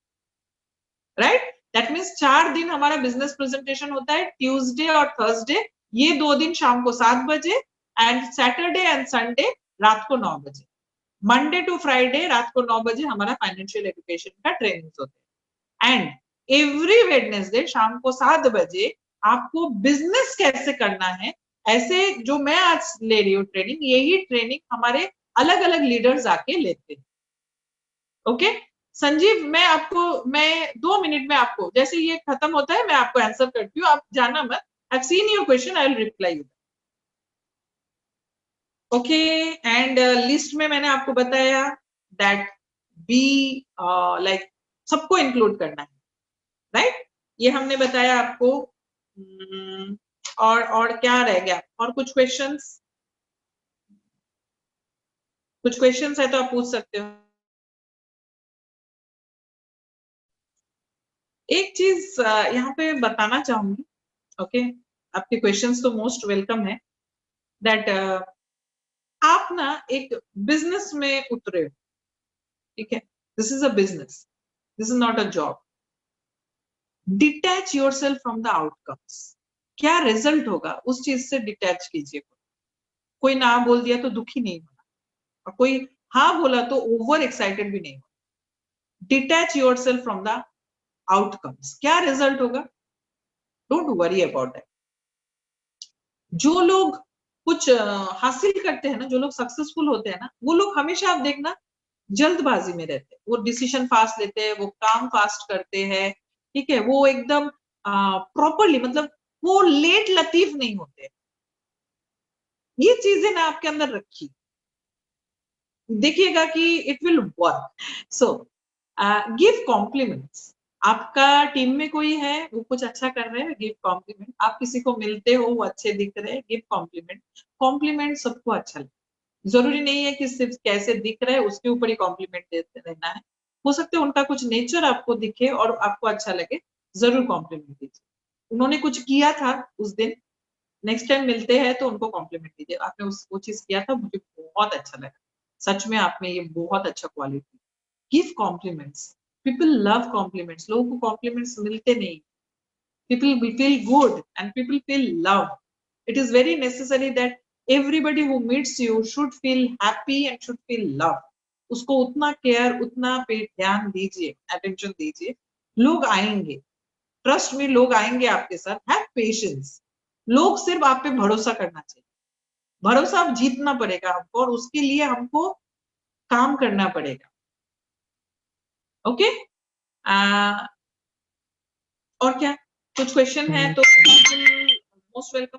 राइट? दैट मीन्स 4 दिन हमारा बिजनेस प्रेजेंटेशन होता है, ट्यूसडे और थर्सडे, ये 2 दिन शाम को 7 बजे, एंड सैटरडे एंड संडे रात को 9 बजे। मंडे टू फ्राइडे रात को 9 बजे हमारा फाइनेंशियल एजुकेशन का ट्रेनिंग होते हैं। एंड एवरी वेडनेसडे शाम को 7 बजे आपको बिजनेस कैसे करना है, ऐसे जो मैं आज ले रही हूँ ट्रेनिंग, यही ट्रेनिंग हमारे अलग अलग लीडर्स आके लेते हैं। ओके संजीव, मैं 2 मिनट में आपको, जैसे ये खत्म होता है मैं आपको आंसर करती हूँ, आप जाना मत। I seen your question, I will reply you. Okay, and list में मैंने आपको बताया दैट बी लाइक सबको इंक्लूड करना है, राइट? ये हमने बताया आपको। और क्या रह गया? और कुछ क्वेश्चंस? कुछ क्वेश्चंस है तो आप पूछ सकते हो। एक चीज यहाँ पे बताना चाहूंगी। ओके, आपके क्वेश्चंस तो मोस्ट वेलकम है, दैट आप ना एक बिजनेस में उतरे हो, ठीक है? This is a business, this is not a job. Detach yourself from the outcomes. क्या रिजल्ट होगा उस चीज से डिटैच कीजिए। कोई ना बोल दिया तो दुखी नहीं होना, और कोई हाँ बोला तो ओवर एक्साइटेड भी नहीं होना। Detach yourself from the outcomes. क्या रिजल्ट होगा, डोंट वरी अबाउट दैट। जो लोग कुछ हासिल करते हैं ना, जो लोग सक्सेसफुल होते हैं ना, वो लोग हमेशा आप देखना जल्दबाजी में रहते हैं, वो डिसीजन फास्ट लेते हैं, वो काम फास्ट करते हैं, ठीक है, वो एकदम प्रॉपरली, मतलब वो लेट लतीफ नहीं होते। ये चीजें ना आपके अंदर रखी, देखिएगा कि it will work. So give compliments. आपका टीम में कोई है, वो कुछ अच्छा कर रहे हैं, गिव कॉम्प्लीमेंट। आप किसी को मिलते हो, वो अच्छे दिख रहे हैं, गिव कॉम्प्लीमेंट। कॉम्प्लीमेंट सबको अच्छा लगता, जरूरी नहीं है कि सिर्फ कैसे दिख रहे हैं उसके ऊपर ही कॉम्प्लीमेंट देते रहना है। हो सकता है उनका कुछ नेचर आपको दिखे और आपको अच्छा लगे, जरूर कॉम्प्लीमेंट दीजिए। उन्होंने कुछ किया था उस दिन, नेक्स्ट टाइम मिलते हैं तो उनको कॉम्प्लीमेंट दीजिए, आपने वो चीज किया था, मुझे बहुत अच्छा लगा, सच में आप में ये बहुत अच्छा quality. Give compliments. People love compliments. लोगों को कॉम्प्लीमेंट्स मिलते नहीं। people will feel good and people feel love. It is very necessary that everybody who meets you should feel happy and should feel love. उसको उतना care, उतना पे ध्यान दीजिए, अटेंशन दीजिए, लोग आएंगे, ट्रस्ट में लोग आएंगे आपके साथ। Have patience. लोग सिर्फ आप पे भरोसा करना चाहिए, भरोसा आप जीतना पड़ेगा हमको, और उसके लिए हमको काम करना पड़ेगा। ओके, और क्या कुछ क्वेश्चन है तो मोस्ट वेलकम,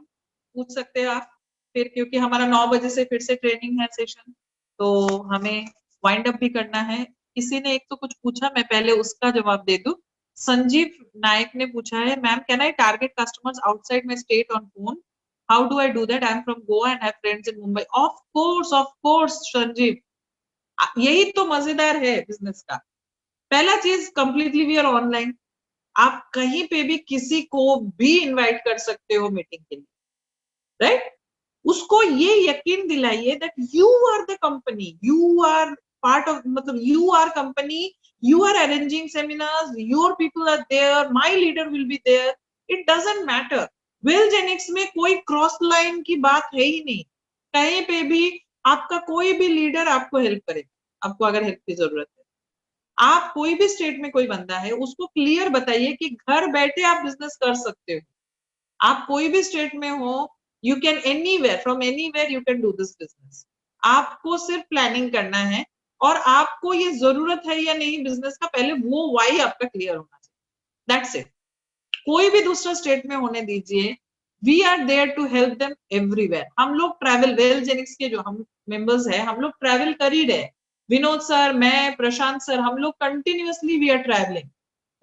पूछ सकते हैं आप फिर, क्योंकि हमारा 9 बजे से फिर से ट्रेनिंग है सेशन, तो हमें वाइंड अप भी करना है। किसी ने एक तो कुछ पूछा, मैं पहले उसका जवाब दे दूं। संजीव नायक ने पूछा है, ma'am can I target customers outside my state on phone, how do I do that, I am from Goa and have friends in Mumbai. Of course Sanjeev, यही तो मजेदार है बिजनेस का। पहला चीज, कंप्लीटली वी आर ऑनलाइन। आप कहीं पे भी किसी को भी इनवाइट कर सकते हो मीटिंग के लिए, राइट? उसको ये यकीन दिलाइए that you are the company, you are part of, मतलब you are company, you are arranging seminars, your people are there, my leader will be there, it doesn't matter. Wellgenix में कोई cross line की बात है ही नहीं। कहीं पे भी आपका कोई भी लीडर आपको हेल्प करेगा, आपको अगर हेल्प की जरूरत है। आप कोई भी स्टेट में कोई बंदा है, उसको क्लियर बताइए कि घर बैठे आप बिजनेस कर सकते हो। आप कोई भी स्टेट में हो, you can anywhere, from anywhere you can do this business. आपको सिर्फ प्लानिंग करना है, और आपको ये जरूरत है या नहीं बिजनेस का, पहले वो वाई आपका क्लियर होना चाहिए। That's it. कोई भी दूसरा स्टेट में होने दीजिए, we are there to help them everywhere. हम लोग ट्रैवल, वेलजेनिक्स के जो हम मेंबर्स हैं, हम लोग ट्रैवल कर ही रहे। विनोद सर, मैं, प्रशांत सर, हम लोग continuously we are travelling.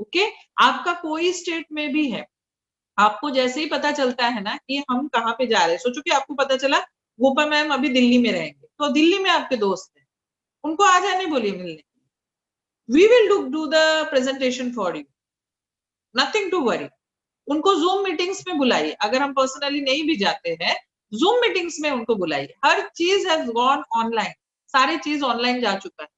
Okay, आपका कोई स्टेट में भी है, आपको जैसे ही पता चलता है ना कि हम कहाँ पे जा रहे हैं, सोचो कि आपको पता चला गोपा मैम अभी दिल्ली में रहेंगे, तो दिल्ली में आपके दोस्त हैं, उनको आ जाने बोलिए मिलने। We will do the presentation for you, nothing to worry. उनको जूम मीटिंग्स में बुलाइए, अगर हम पर्सनली नहीं भी जाते हैं, जूम मीटिंग्स में उनको बुलाइए। हर चीज हैज गॉन ऑनलाइन, सारी चीज ऑनलाइन जा चुका है।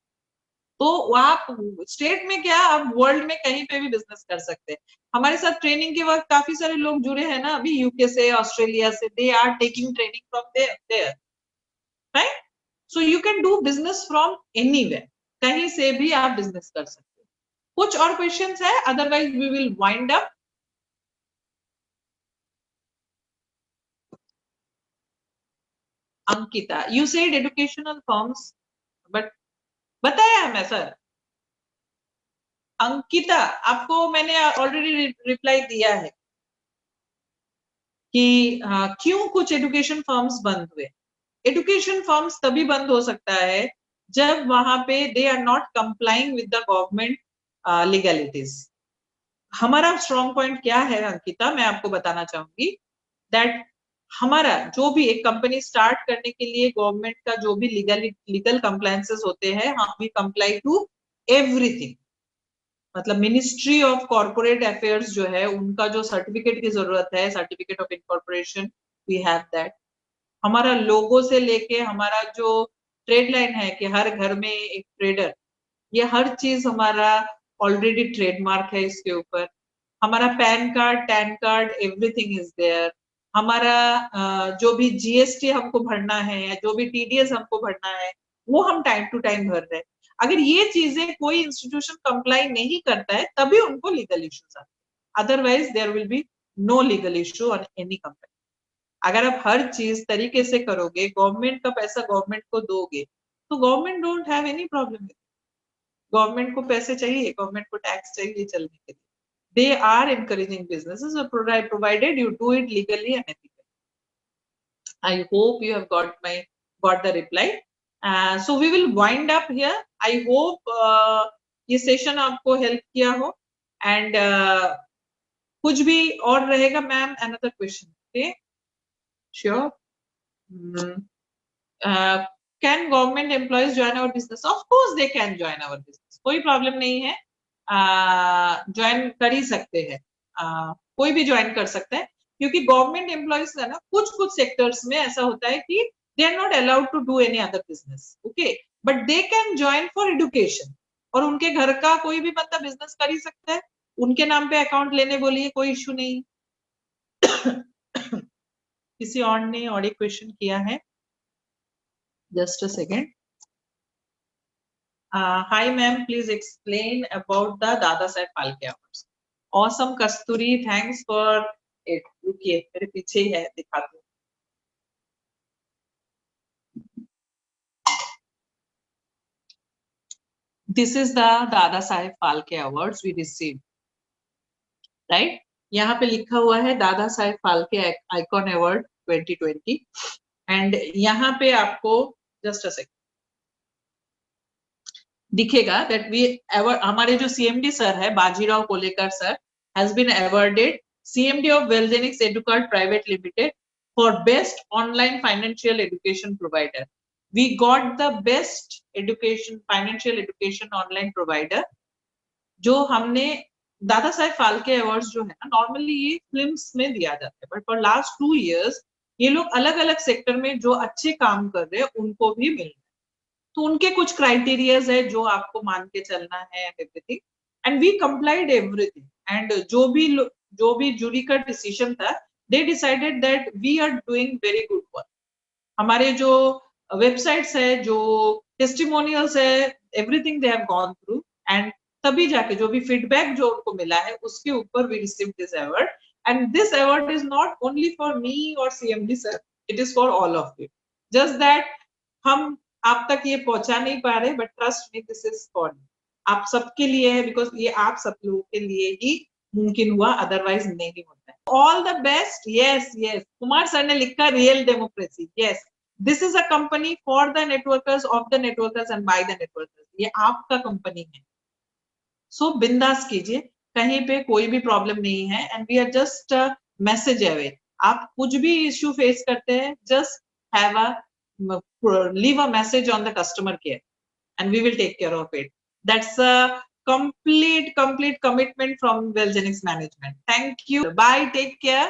तो आप स्टेट में क्या, आप वर्ल्ड में कहीं पे भी बिजनेस कर सकते हैं। हमारे साथ ट्रेनिंग के वक्त काफी सारे लोग जुड़े हैं ना, अभी यूके से, ऑस्ट्रेलिया से, they are taking training from there, right? So you can do business from anywhere, कहीं से भी आप बिजनेस कर सकते हैं। कुछ और क्वेश्चंस है, otherwise we will wind up. Ankita, you said educational firms, but बताया हमें सर। अंकिता, आपको मैंने ऑलरेडी रिप्लाई दिया है कि क्यों कुछ एजुकेशन फर्म्स बंद हुए। एजुकेशन फर्म्स तभी बंद हो सकता है जब वहां पे they are not complying with the government legalities. हमारा स्ट्रॉन्ग पॉइंट क्या है अंकिता, मैं आपको बताना चाहूंगी दैट हमारा जो भी एक कंपनी स्टार्ट करने के लिए गवर्नमेंट का जो भी लीगल कंप्लायंसेस होते हैं, हम वी कंप्लाई टू एवरीथिंग। मतलब मिनिस्ट्री ऑफ कॉर्पोरेट अफेयर्स जो है, उनका जो सर्टिफिकेट की जरूरत है, certificate of incorporation, we have that. हमारा लोगो से लेके हमारा जो ट्रेड लाइन है कि हर घर में एक ट्रेडर, ये हर चीज हमारा ऑलरेडी ट्रेडमार्क है इसके ऊपर। हमारा PAN card, TAN card, everything is there. हमारा जो भी जीएसटी हमको भरना है, या जो भी टीडीएस हमको भरना है, वो हम टाइम टू टाइम भर रहे हैं। अगर ये चीजें कोई इंस्टीट्यूशन कंप्लाई नहीं करता है तभी उनको लीगल इश्यूज आते हैं, otherwise there will be no legal issue on any company. अगर आप हर चीज तरीके से करोगे, गवर्नमेंट का पैसा गवर्नमेंट को दोगे, तो government don't have any problem. Government को पैसे चाहिए, गवर्नमेंट को टैक्स चाहिए चलने के लिए। They are encouraging businesses, provided you do it legally and ethically. I hope you have got the reply. So we will wind up here. I hope ये session आपको हेल्प किया हो, एंड कुछ भी और रहेगा ma'am, another question. Okay, sure. Can government employees join our business? Of course they can join our business. कोई problem नहीं है, ज्वाइन कर ही सकते हैं, कोई भी ज्वाइन कर सकता है, क्योंकि गवर्नमेंट एम्प्लॉइज है ना, कुछ कुछ सेक्टर्स में ऐसा होता है कि they are not allowed to do any other business, okay, but they can join for education, और उनके घर का कोई भी बंदा बिजनेस कर ही सकता है, उनके नाम पे अकाउंट लेने बोलिए, कोई इश्यू नहीं। किसी और ने और एक क्वेश्चन किया है, just a second. Hi ma'am, please explain about the Dada Saheb Phalke Awards. Awesome Kasturi, thanks for it. रुकिए, मेरे पीछे ही है, दिखाती हूँ। This is the Dada Saheb Phalke Awards we received, right? यहाँ पे लिखा हुआ है Dada Saheb Phalke icon award 2020, and यहाँ पे आपको जस्ट अ सेकंड दिखेगा that we हमारे जो CMD सर है Bajirao Kolekar sir has been awarded CMD of Velgenix Educard Private Limited for best online financial education provider. We got the best education financial education online provider, जो हमने Dada Saheb Phalke awards जो है ना, normally ये films में दिया जाता है, बट फॉर लास्ट 2 years ये लोग अलग अलग सेक्टर में जो अच्छे काम कर रहे हैं उनको भी मिल रहा है, तो उनके कुछ क्राइटेरियाज है जो आपको मान के चलना है and everything, and we complied everything, and जो भी जूरी का डिसीजन था, they decided that we are doing very good work. हमारे जो वेबसाइट्स है, जो टेस्टिमोनियल्स है, everything they have gone through, and तभी जाके जो भी फीडबैक जो उनको मिला है उसके ऊपर we receive this award, and this award is not only for me और CMD sir, it is for all of you, just that हम आप तक ये पहुंचा नहीं पा रहे, but trust me this is for आप सबके लिए है, बिकॉज ये आप सब लोगों के लिए ही मुमकिन हुआ, अदरवाइज नहीं होता है। All the best. Yes yes, Kumar sir ने लिखा real democracy, yes, this is a company for the networkers, of the networkers and by the networkers, ये आपका कंपनी है, सो बिंदास कीजिए, कहीं पे कोई भी प्रॉब्लम नहीं है, and we are just message away. आप कुछ भी इश्यू फेस करते हैं, just have a leave a message on the customer care and we will take care of it. That's a complete commitment from Velgenix management. Thank you. Bye. Take care.